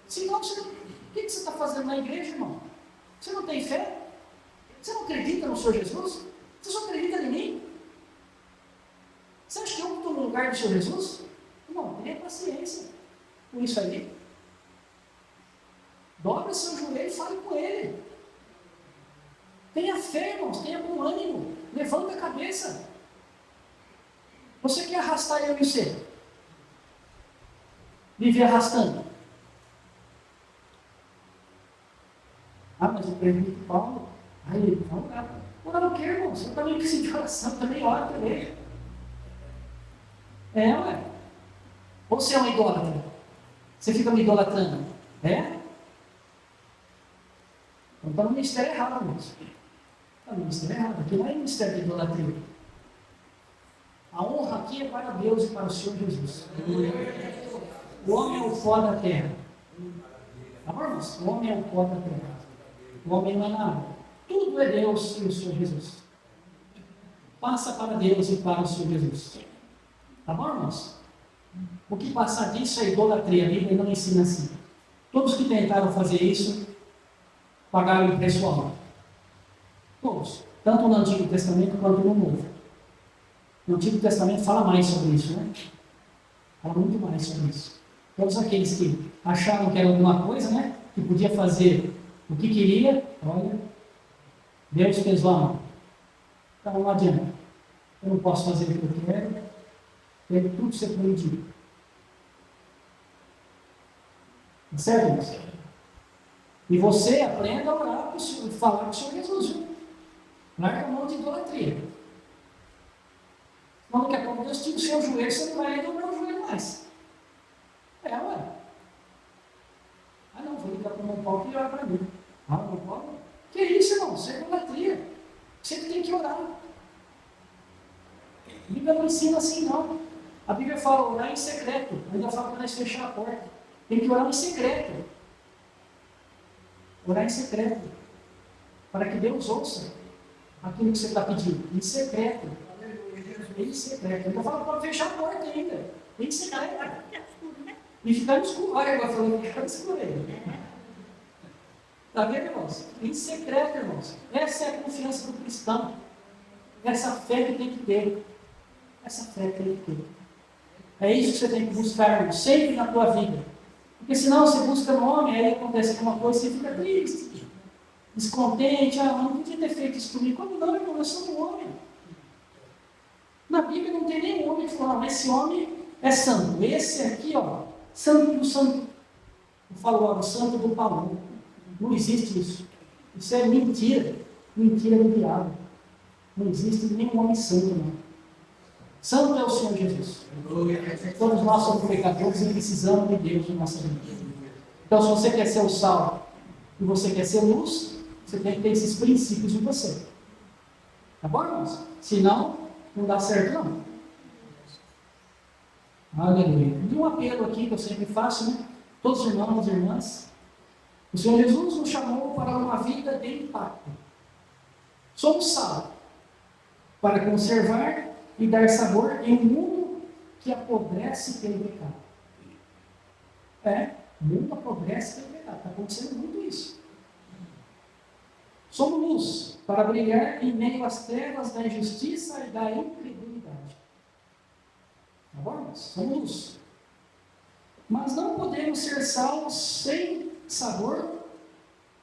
Senão, o que você está fazendo na igreja, irmão? Você não tem fé? Você não acredita no Senhor Jesus? Você só acredita em mim? Você acha que eu estou no lugar do Senhor Jesus? Não, tenha paciência com isso aí. Dobra seu joelho e fale com Ele. Tenha fé, irmãos, tenha bom ânimo. Levanta a cabeça. Você quer arrastar eu e você? Viver arrastando. Mas eu pergunto para Paulo. Aí ele fala, orar. Orar o quê, irmão? Você também precisa de oração, também ora também. Ué. Ou você é um idólatra? Você fica me idolatrando? Então está no ministério errado, irmãos. Está no ministério errado. Aqui não é ministério de idolatria. A honra aqui é para Deus e para o Senhor Jesus. O homem é o pó da terra. Tá bom, irmãos? O homem é o pó da terra. O homem não é nada. Tudo é Deus e o Senhor Jesus. Passa para Deus e para o Senhor Jesus. Tá bom, irmãos? O que passar disso é idolatria. A Bíblia não ensina assim. Todos que tentaram fazer isso pagaram o preço alto. Todos. Tanto no Antigo Testamento quanto no Novo. No Antigo Testamento fala mais sobre isso, né? Fala muito mais sobre isso. Todos aqueles que acharam que era alguma coisa, né? Que podia fazer o que queria, olha, Deus fez lá. Então não adianta. Eu não posso fazer o que eu quero. Deve tudo ser proibido. Certo, irmãos? E você aprenda a orar para o Senhor, falar com o Senhor Jesus, viu? Larga a mão de idolatria. Quando daqui a pouco Deus tira o seu joelho, você não vai dobrar o joelho mais. Ué. Ah, não, vou ligar para o meu Paulo que orar para mim. Ah, meu Paulo? Que isso, irmão? Isso é idolatria. Você tem que orar. A Bíblia não ensina assim, não. A Bíblia fala orar em secreto. Ainda fala para nós fechar a porta. Tem que orar em secreto. Orar em secreto. Para que Deus ouça aquilo que você está pedindo. Em secreto. Em secreto. Ainda fala para fechar a porta ainda. Em secreto. E ficar no escuro. Olha, agora falando, ficar no escuro aí. Está vendo, irmãos? Em secreto, irmãos. Essa é a confiança do cristão. Essa fé que tem que ter. Essa fé que tem que ter. É isso que você tem que buscar, irmão, sempre na tua vida. Porque senão você busca no homem, aí acontece alguma coisa, você fica triste, descontente. Ah, eu não podia ter feito isso comigo. Como não, irmão? Eu sou um homem. Na Bíblia não tem nenhum homem que fala, mas esse homem é santo. Esse aqui, ó, santo do santo. Eu falo, ó, o santo do Paulo. Não existe isso. Isso é mentira. Mentira do diabo. Não existe nenhum homem santo, não. Santo é o Senhor Jesus. Todos nós somos pecadores e precisamos de Deus na nossa vida. Então, se você quer ser o sal e você quer ser luz, você tem que ter esses princípios em você. Tá bom, irmãos? Senão, não dá certo, não. Aleluia. E um apelo aqui que eu sempre faço, né? Todos os irmãos e irmãs. O Senhor Jesus nos chamou para uma vida de impacto. Somos sal para conservar e dar sabor em um mundo que apodrece pelo pecado. O mundo apodrece pelo pecado. Está acontecendo muito isso. Somos luz para brilhar em meio às trevas da injustiça e da incredulidade. Tá bom, irmãos? Somos luz. Mas não podemos ser sal sem sabor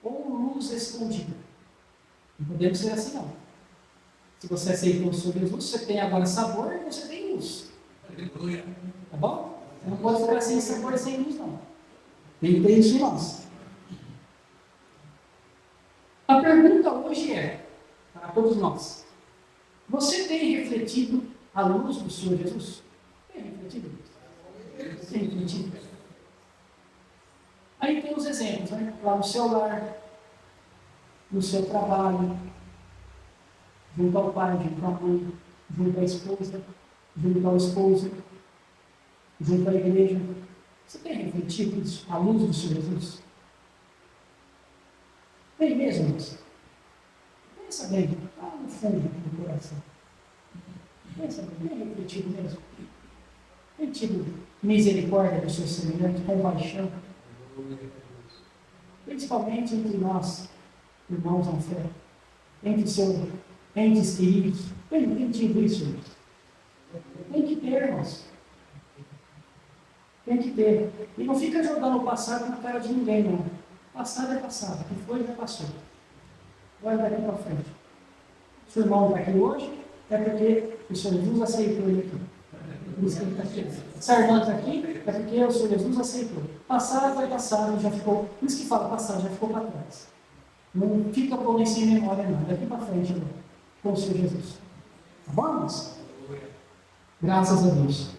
ou luz escondida. Não podemos ser assim, não. Se você aceitou o Senhor Jesus, você tem agora sabor e você tem luz. Aleluia. Tá bom? Você não pode ficar sem sabor e sem luz, não. Tem que ter isso em nós. A pergunta hoje é, para todos nós, você tem refletido a luz do Senhor Jesus? Tem refletido? Tem refletido. Aí tem os exemplos, né? Lá no seu lar, no seu trabalho, junto ao pai, junto à mãe, junto à esposa, junto ao esposo, junto à igreja. Você tem refletido isso, a luz do Senhor Jesus? Tem mesmo, irmãos? Pensa bem, lá no fundo do coração. Pensa bem, tem refletido mesmo? Tem tido misericórdia dos seus semelhantes, compaixão? Principalmente entre nós, irmãos na fé, entre os queridos. Tem tido isso, irmãos? Tem que ter, irmãos. Tem que ter. E não fica jogando o passado na cara de ninguém, não. Passado é passado. O que foi, já passou. Olha daqui para frente. Se o irmão está aqui hoje, é porque o Senhor Jesus aceitou ele aqui. Por isso que ele está aqui. Se a irmã está aqui, é porque o Senhor Jesus aceitou. Passado vai passado, já ficou. Por isso que fala passado, já ficou para trás. Não fica pondo isso em memória, não. Daqui para frente, irmão, com o Senhor Jesus. Tá bom, irmãos? Graças a Deus.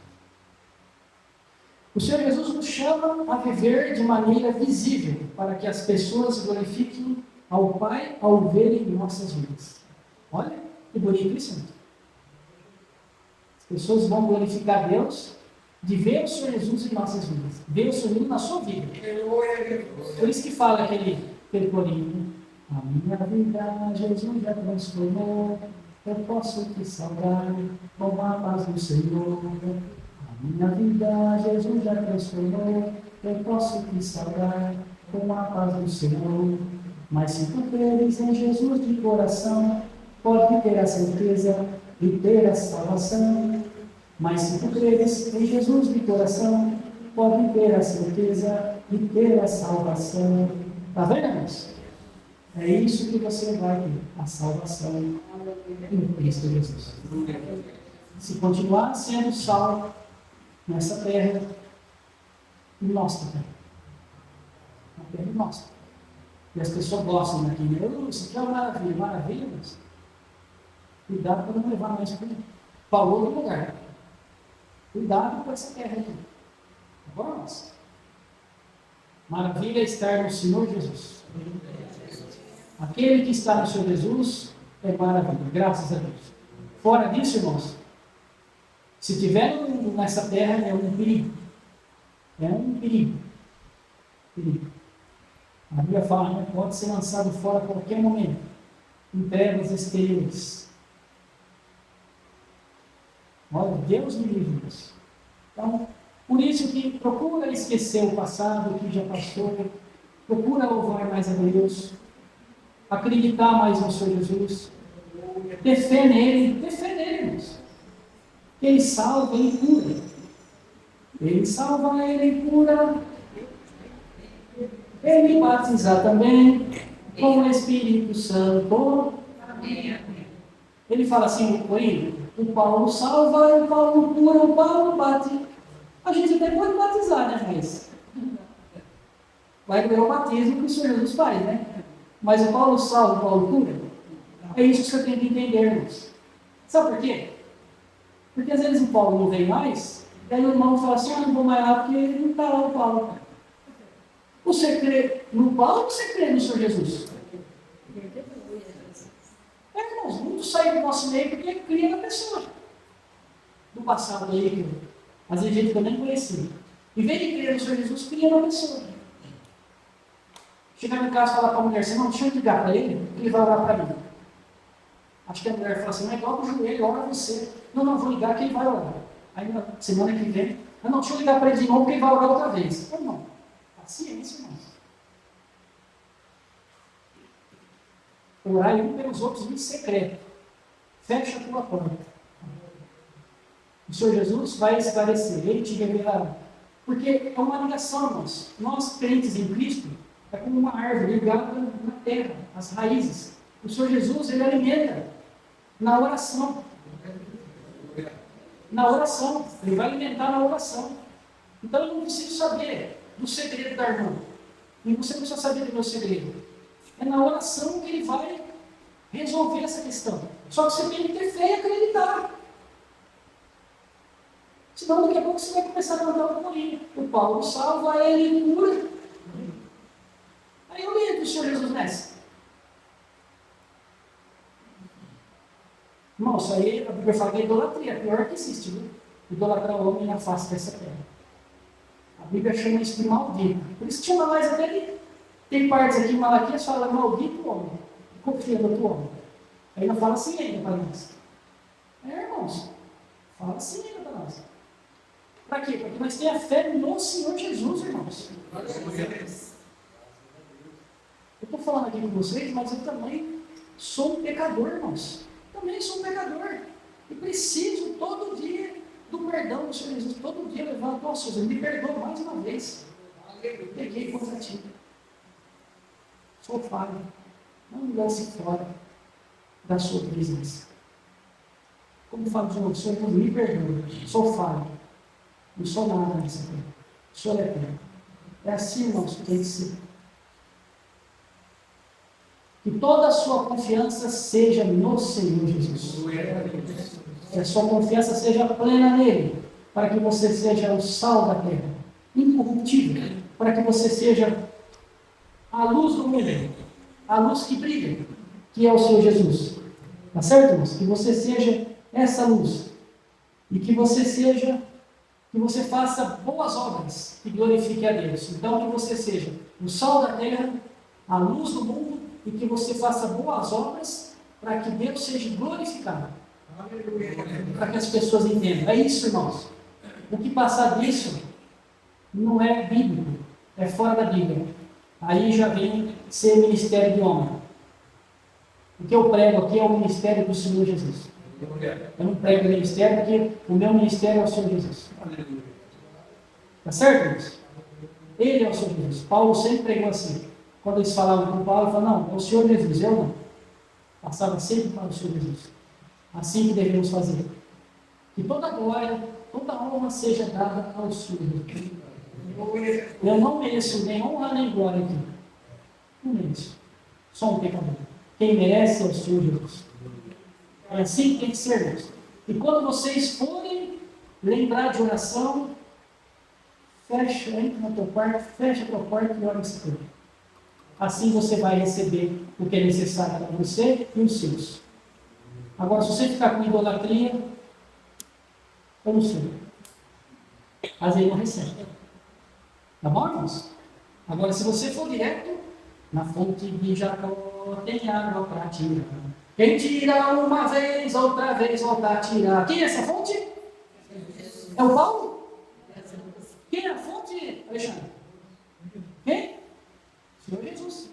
O Senhor Jesus nos chama a viver de maneira visível, para que as pessoas glorifiquem ao Pai ao verem nossas vidas. Olha que bonito isso. As pessoas vão glorificar Deus de ver o Senhor Jesus em nossas vidas, ver o Senhor Jesus na sua vida. Por isso que fala aquele corinho, a minha vida Jesus já transformou, eu posso te salvar com a paz do Senhor. A minha vida Jesus já transformou, eu posso te salvar com a paz do Senhor. Mas se tu creres em Jesus de coração, pode ter a certeza de ter a salvação. Mas se tu creres em Jesus de coração, pode ter a certeza de ter a salvação. Está vendo, irmãos? É isso que você vai ter, a salvação em Cristo Jesus. Se continuar sendo sal nessa terra, nossa terra. A terra nossa. E as pessoas gostam daqui, né? Isso aqui é uma maravilha, maravilha, mas cuidado para não levar mais para outro lugar. Cuidado com essa terra aqui. Tá bom, irmãos? Maravilha é estar no Senhor Jesus. Aquele que está no Senhor Jesus é maravilha, graças a Deus. Fora disso, irmãos, se tiver nessa terra, é um perigo. É um perigo. A Bíblia fala, né, pode ser lançado fora a qualquer momento, em trevas exteriores. Olha, Deus me livre disso. Então, por isso que procura esquecer o passado, o que já passou, procura louvar mais a Deus, acreditar mais no Senhor Jesus, ter fé nele, irmãos. Ele salva, ele cura. Ele salva, ele cura. Ele batiza também com o Espírito Santo. Ele fala assim, o Paulo salva, o Paulo cura, o Paulo bate. A gente até pode batizar, né? Mas vai ver o batismo que o Senhor Jesus faz, né? Mas o Paulo salva, o Paulo cura. É isso que você tem que entender, irmãos. Sabe por quê? Porque às vezes o Paulo não vem mais, e aí o irmão fala assim, não vou mais lá porque ele não está lá o Paulo. Você crê no Paulo ou você crê no Senhor Jesus? Irmãos, muitos saem do nosso meio porque cria na pessoa. Do passado aí, que às vezes gente que eu nem conhecia. Em vez de crer no Senhor Jesus, cria na pessoa. Chegar em casa e falar para a mulher assim, não, deixa eu ligar para ele, que ele vai orar para mim. Acho que a mulher fala assim, não é igual para o joelho, ora você. Não, vou ligar que ele vai orar. Aí na semana que vem, não, deixa eu ligar para ele de novo que ele vai orar outra vez. Não, paciência, irmãos. Orar um pelos outros em secreto. Fecha a tua porta. O Senhor Jesus vai esclarecer, Ele te revelará. Porque é uma ligação, irmãos. Nós, crentes em Cristo, é como uma árvore ligada na terra, as raízes. O Senhor Jesus, Ele alimenta na oração. Na oração. Ele vai alimentar na oração. Então eu não preciso saber do segredo da irmã. E você não precisa saber do meu segredo. É na oração que Ele vai resolver essa questão. Só que você tem que ter fé e acreditar. Senão daqui a pouco você vai começar a cantar o corinho. O Paulo salva, ele cura. Aí eu lembro do Senhor Jesus nessa. Irmão, isso aí a Bíblia fala que é idolatria, a pior que existe, viu? Idolatrar o homem na face dessa terra. A Bíblia chama isso de maldito. Por isso que chama mais até de. Tem partes aqui em Malaquias que fala maldito o homem. Confia no outro homem. Aí não fala assim ainda para nós. Irmãos, fala assim ainda para nós. Para quê? Porque nós temos a fé no Senhor Jesus, irmãos. Eu estou falando aqui com vocês, mas eu também sou um pecador, irmãos. Também sou um pecador. E preciso todo dia do perdão do Senhor Jesus. Todo dia levanto, nossa, Jesus, me perdoa mais uma vez. Peguei contra ti. Sou falho. Não me lance fora da sua presença. Como falo de novo, Senhor, me perdoa. Sou falho. Não sou nada nessa terra. Sou eterno. É assim, irmãos, que tem que ser. Que toda a sua confiança seja no Senhor Jesus. Que a sua confiança seja plena nele. Para que você seja o sal da terra. Incorruptível. Para que você seja a luz do mundo. a luz que brilha, que é o Senhor Jesus. Tá certo, irmãos? Que você seja essa luz. E que você faça boas obras que glorifiquem a Deus. Então, que você seja o sal da terra, a luz do mundo, e que você faça boas obras para que Deus seja glorificado. Para que as pessoas entendam. É isso, irmãos. O que passar disso não é bíblico, é fora da Bíblia. Aí já vem ser ministério de homem. O que eu prego aqui é o ministério do Senhor Jesus. Eu não prego ministério porque o meu ministério é o Senhor Jesus. Tá certo, irmãos? Ele é o Senhor Jesus. Paulo sempre pregou assim. Quando eles falavam com Paulo, ele falava, não, é o Senhor Jesus, eu não. Passava sempre para o Senhor Jesus. Assim que devemos fazer. Que toda glória, toda honra seja dada ao Senhor Jesus. Eu não mereço nem honra nem glória aqui. Não mereço. Só um pecador. Quem merece é o Senhor Jesus. É assim que tem que ser, irmãos. E quando vocês forem lembrar de oração, fecha, entra no teu quarto, fecha a tua porta e ora esse tempo. Assim você vai receber o que é necessário para você e os seus. Agora, se você ficar com idolatria, eu não sei. Mas aí não recebe. Tá bom, irmãos? Agora, se você for direto, na fonte de Jacó tem água para tirar. Quem tira uma vez, outra vez volta a tirar. Quem é essa fonte? É o Paulo? Quem é a fonte, Alexandre? Quem? Senhor Jesus.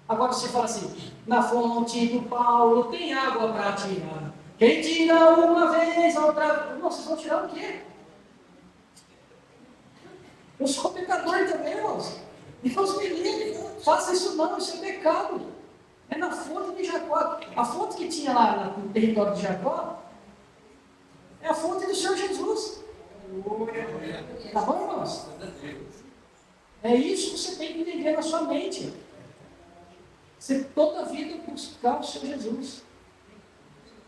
Agora você fala assim, na fonte do Paulo tem água para tirar. Quem tira uma vez, outra vez. Não, vocês vão tirar o quê? Eu sou pecador também, irmãos. Deus me livre. Faça isso não, isso é pecado. É na fonte de Jacó. A fonte que tinha lá no território de Jacó é a fonte do Senhor Jesus. Tá bom, irmãos? É isso que você tem que entender na sua mente. Você toda a vida buscar o Senhor Jesus.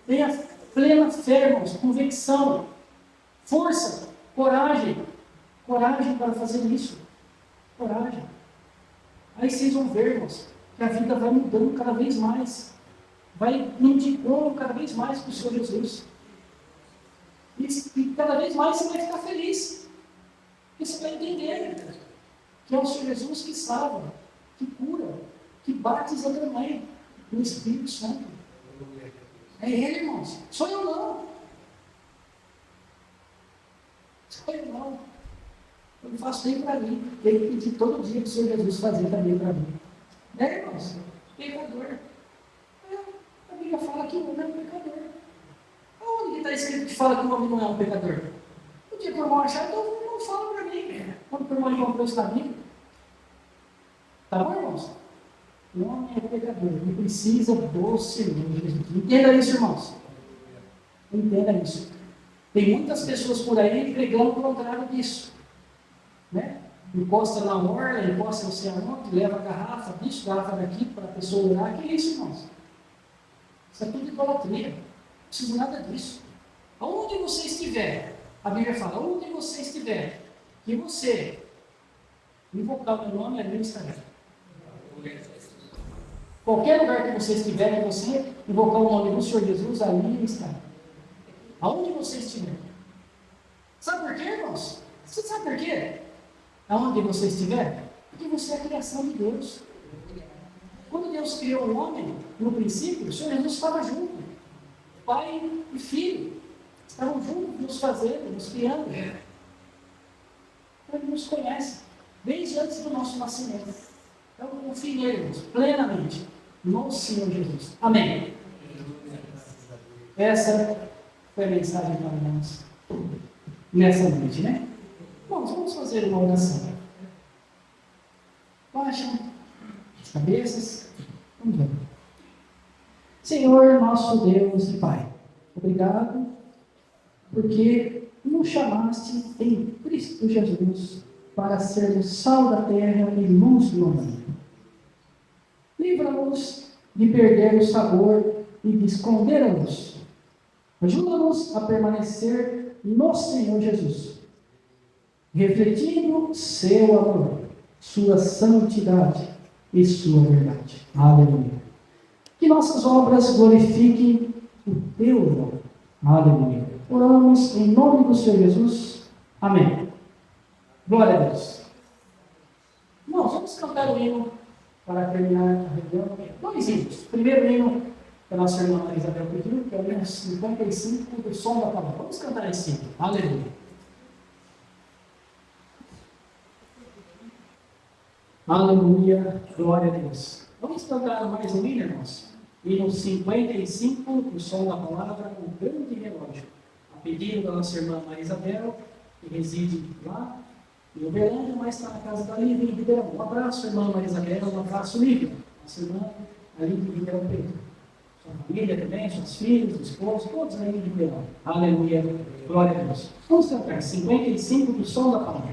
Tenha plena fé, irmãos, convicção, força, coragem. Coragem para fazer isso. Coragem. Aí vocês vão ver, irmãos, que a vida vai mudando cada vez mais. Vai indicando cada vez mais para o Senhor Jesus. E cada vez mais você vai ficar feliz. Porque você vai entender que é o Senhor Jesus que salva, que cura, que batiza também no Espírito Santo. É Ele, irmãos. Sou eu não. Sou eu não. Eu não faço nem para mim. Tenho que pedir todo dia para o Senhor Jesus fazer também para mim. É, irmãos? Pecador. A Bíblia fala que o homem é um pecador. Aonde que está escrito que fala que o homem não é um pecador? O dia que o irmão achar, então o irmão fala para mim. Quando o irmão encontrou esse caminho. Tá bom, irmãos? O homem é pecador. Ele precisa do Senhor Jesus. Entenda isso, irmãos. Entenda isso. Tem muitas pessoas por aí pregando o contrário disso. Né? Encosta na orla, encosta não sei aonde, leva a garrafa disso, garrafa daqui para a pessoa orar. Que é isso, irmãos? Isso é tudo idolatria. Não precisa nada disso. Aonde você estiver, a Bíblia fala, onde você estiver, que você invocar o meu nome, ali estará. Qualquer lugar que você estiver, que você invocar o nome do Senhor Jesus, ali estará. Aonde você estiver. Sabe por quê, irmãos? Você sabe por quê? Aonde você estiver? Porque você é a criação de Deus. Quando Deus criou o homem, no princípio, o Senhor Jesus estava junto. Pai e filho estavam juntos, nos fazendo, nos criando. Então Ele nos conhece, desde antes do nosso nascimento. Então, confie nele, irmãos, plenamente, no Senhor Jesus. Amém. Essa foi a mensagem para nós nessa noite, né? Bom, vamos fazer uma oração. Baixem as cabeças. Vamos ver. Senhor, nosso Deus e Pai, obrigado porque nos chamaste em Cristo Jesus para sermos sal da terra e luz do mundo. Livra-nos de perder o sabor e de esconder a luz. Ajuda-nos a permanecer no Senhor Jesus, refletindo seu amor, sua santidade e sua verdade. Aleluia. Que nossas obras glorifiquem o teu nome. Aleluia. Oramos em nome do Senhor Jesus. Amém. Glória a Deus. Irmãos, vamos cantar o hino para terminar a reunião. 2 hinos. Primeiro hino que a nossa irmã Isabel pediu, que é o hino 55 do som da palavra. Vamos cantar esse hino. Aleluia. Aleluia, glória a Deus. Vamos cantar mais um hino, irmãos? Hino 55, o som da palavra, o grande relógio. A pedido da nossa irmã Maria Isabel, que reside lá em Uberlândia, mas está na casa da Lívia em Ribeirão. Um abraço, irmã Maria Isabel, um abraço, Lívia, nossa irmã ali de Ribeirão Preto. Sua família também, seus filhos, esposos, todos aí em Ribeirão. Aleluia, glória a Deus. Vamos cantar 55 do som da palavra.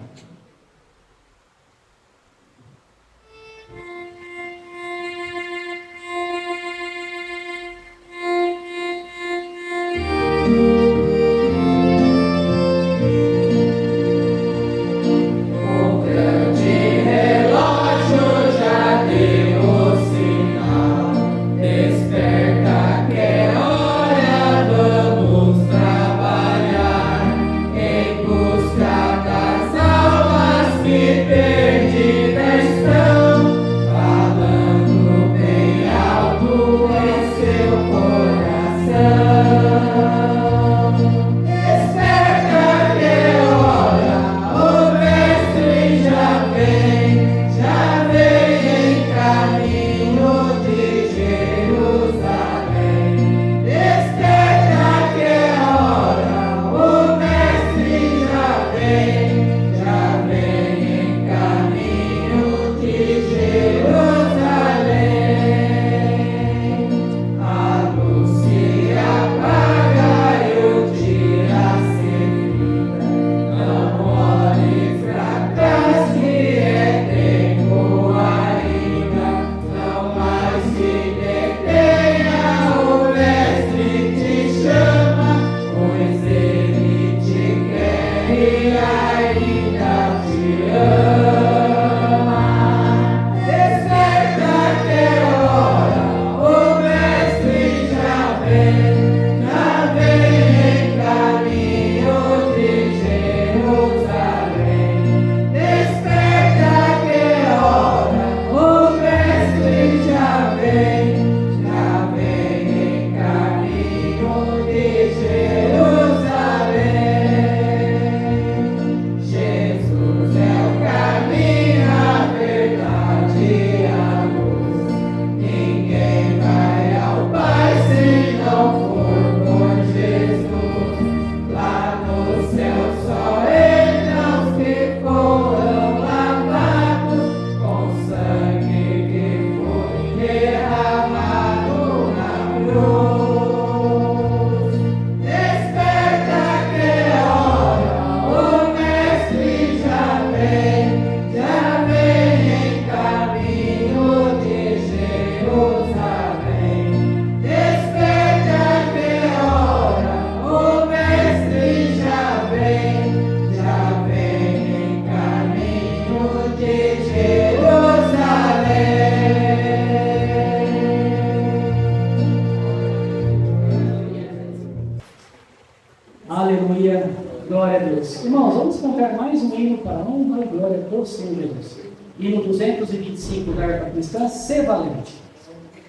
Aleluia, glória a Deus. Irmãos, vamos cantar mais um hino para a honra e glória do Senhor Jesus. Hino 225 da harpa cristã, Ser Valente.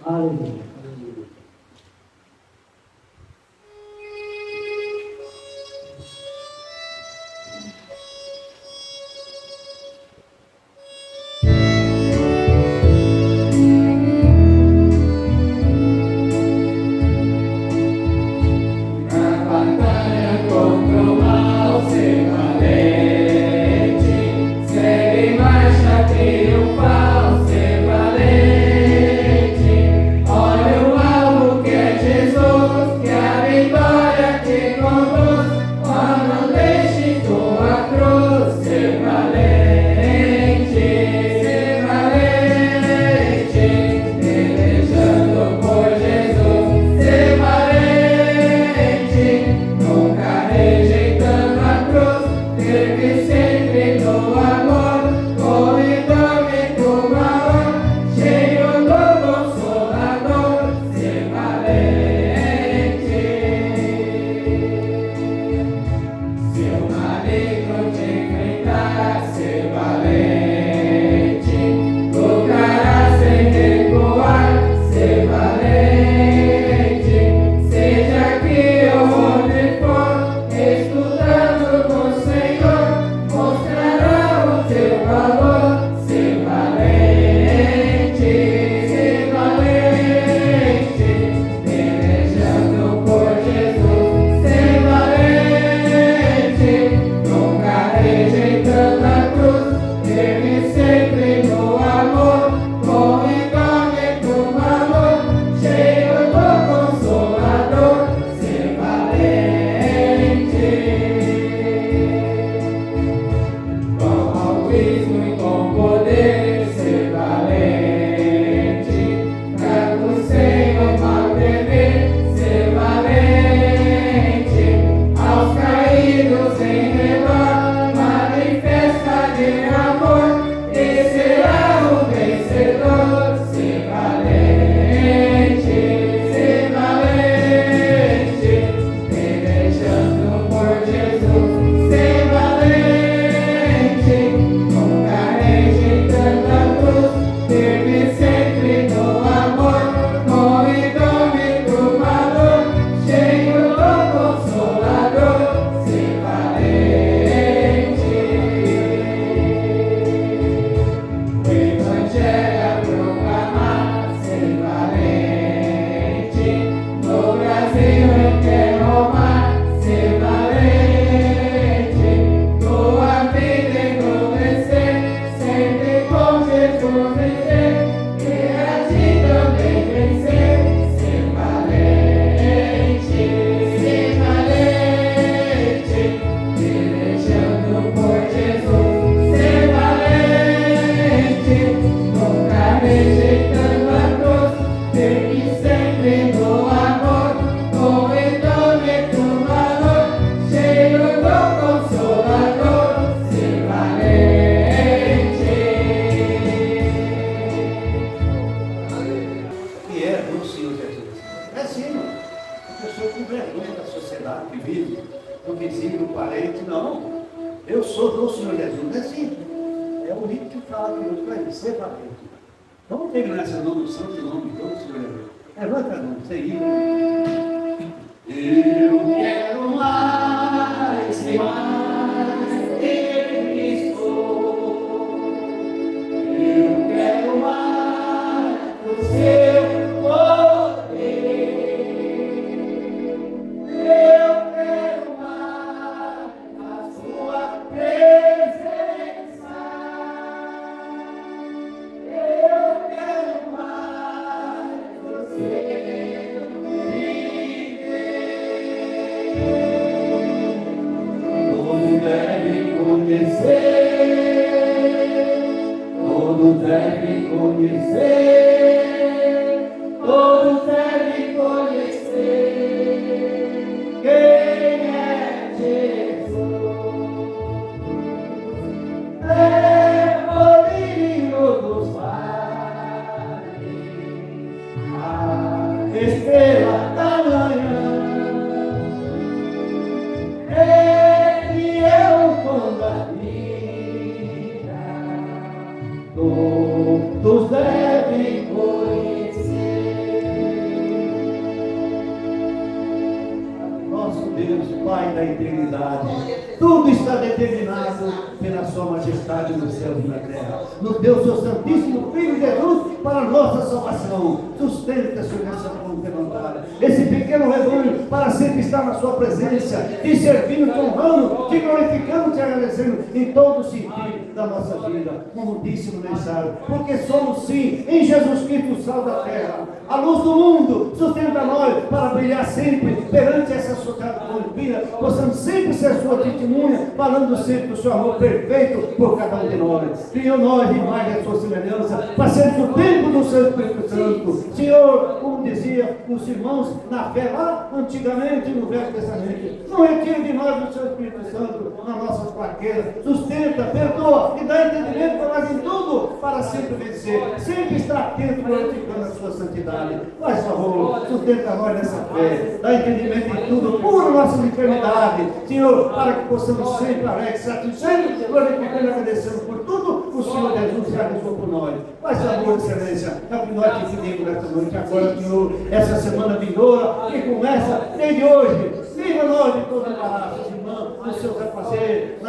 Aleluia. Triunfal, ser valente, olha fala conosco, vai ser valente. Vamos terminar essa nome do Santo Nome de Deus, Senhor. Levanta a mão, seguindo. Eu quero mais e mais em Cristo. Eu quero mais do seu poder. Eu quero mais a sua presença. Eu quero mais do seu todos devem conhecer, todos devem conhecer quem é Jesus. É o Filho dos Pais, a estrela da manhã. Ele é o pão da vida, todos devem conhecer. Nosso Deus, Pai da eternidade, tudo está determinado pela Sua majestade nos céus e na terra. Nos deu Seu Santíssimo Filho Jesus para a nossa salvação. Sustenta, Senhor, essa voluntária, esse pequeno rebanho, para sempre estar na Sua presença, te servindo, te honrando, te glorificando, te agradecendo em todo o sentido da nossa vida. Como disse no mensagem, porque somos sim, em Jesus Cristo, o sal da terra, a luz do mundo. Sustenta nós para brilhar sempre perante essa sociedade corrompida, possamos sempre ser Sua testemunha, falando sempre do Seu amor perfeito por cada um de nós. Criou nós imagem da Sua semelhança, para sermos o templo do Seu Espírito Santo. Senhor, como dizia os irmãos na fé lá antigamente no Velho Testamento, não retire de nós o Seu Espírito Santo nas nossas fraquezas. Sustenta, perdoa e dá entendimento para nós em tudo, para sempre vencer, sempre estar atento, glorificando a Sua santidade. Faz favor, sustenta nós nessa fé, dá entendimento em tudo, cura nossas enfermidades, Senhor, para que possamos sempre alegres, satisfeitos, glorificando e agradecendo por tudo o Senhor Jesus realizou por nós. Faz favor, excelência, é o que nós te pedimos nesta noite. Agora, Senhor, essa semana vindoura, que começa desde hoje, livra nós de todo embaraço, irmãos, nos seus afazeres,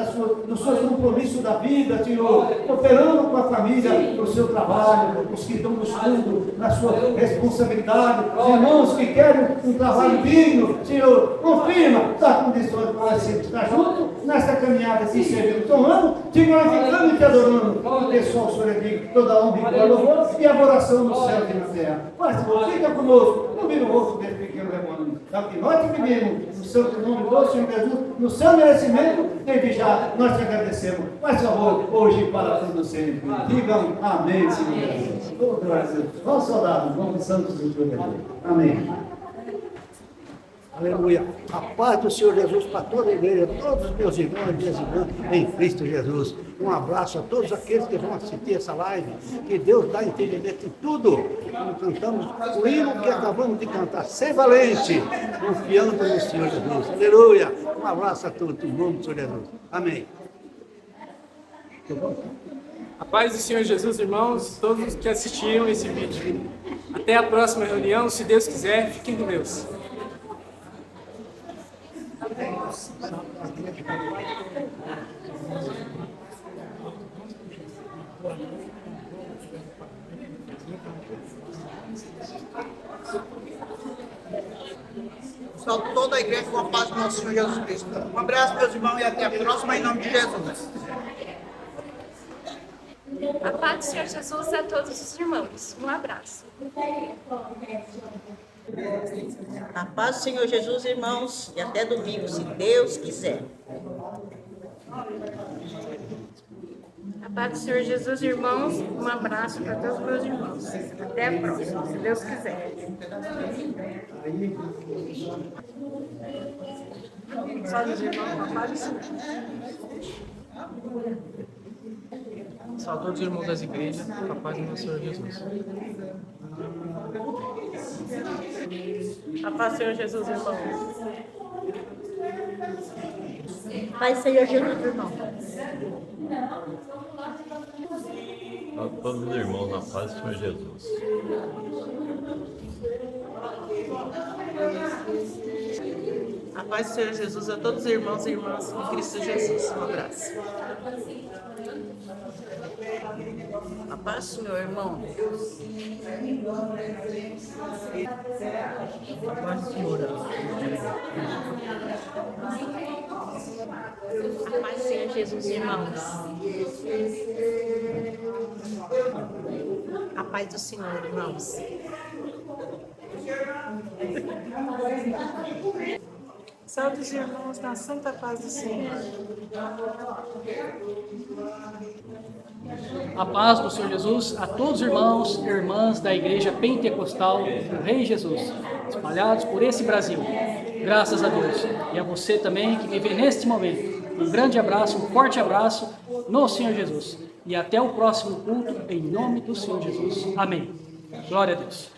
nos seus compromissos da vida, Senhor, cooperando com a família, no seu trabalho, os que estão buscando na sua responsabilidade, os irmãos que querem um trabalho digno, Senhor, confirma, dá condições para nós sempre estar juntos nessa caminhada, se servindo, tomando, te glorificando e te adorando, porque só o Senhor é digno, toda honra e glória, louvor e adoração no céu e na terra. Mas, Senhor, fica conosco, não vira o rosto desse pequeno rebanho, é o que nós te pedimos, no seu nome do Senhor Jesus, no seu merecimento, desde já nós te agradecemos. Faz favor, hoje e para todo sempre. Digam amém, Senhor Jesus. Oh, glória a Deus. Vamos soldados, vamos santos do Senhor Jesus. Amém. Aleluia. A paz do Senhor Jesus para toda a igreja, todos os meus irmãos e minhas irmãs em Cristo Jesus. Um abraço a todos aqueles que vão assistir essa live. Que Deus dá entendimento em tudo. Nós cantamos o hino que acabamos de cantar. Ser valente, confiando no Senhor Jesus. Aleluia. Um abraço a todos, em nome do Senhor Jesus. Amém. A paz do Senhor Jesus, irmãos, todos que assistiram esse vídeo. Até a próxima reunião, se Deus quiser, fiquem com Deus. Salve toda a igreja com a paz do nosso Senhor Jesus Cristo. Um abraço, meus irmãos, e até a próxima, em nome de Jesus. A paz do Senhor Jesus a todos os irmãos. Um abraço. A paz do Senhor Jesus, irmãos, e até domingo, se Deus quiser. A paz do Senhor Jesus, irmãos. Um abraço para todos os meus irmãos. Até a próxima, se Deus quiser. Salve, irmãos, a paz do Senhor. Salve todos os irmãos das igrejas, a paz do nosso Senhor Jesus. A paz do Senhor Jesus, irmãos. Pai, Senhor Jesus, irmão. A todos os irmãos na paz do Senhor Jesus. A paz do Senhor Jesus a todos os irmãos e irmãs em Cristo Jesus. Um abraço. A paz do Senhor, irmão. A paz do Senhor. A paz do Senhor Jesus, irmãos. A paz do Senhor, irmãos. Saúde os irmãos na santa paz do Senhor. A paz do Senhor Jesus a todos os irmãos e irmãs da Igreja Pentecostal do Rei Jesus, espalhados por esse Brasil. Graças a Deus. E a você também que me vê neste momento. Um grande abraço, um forte abraço no Senhor Jesus. E até o próximo culto, em nome do Senhor Jesus. Amém. Glória a Deus.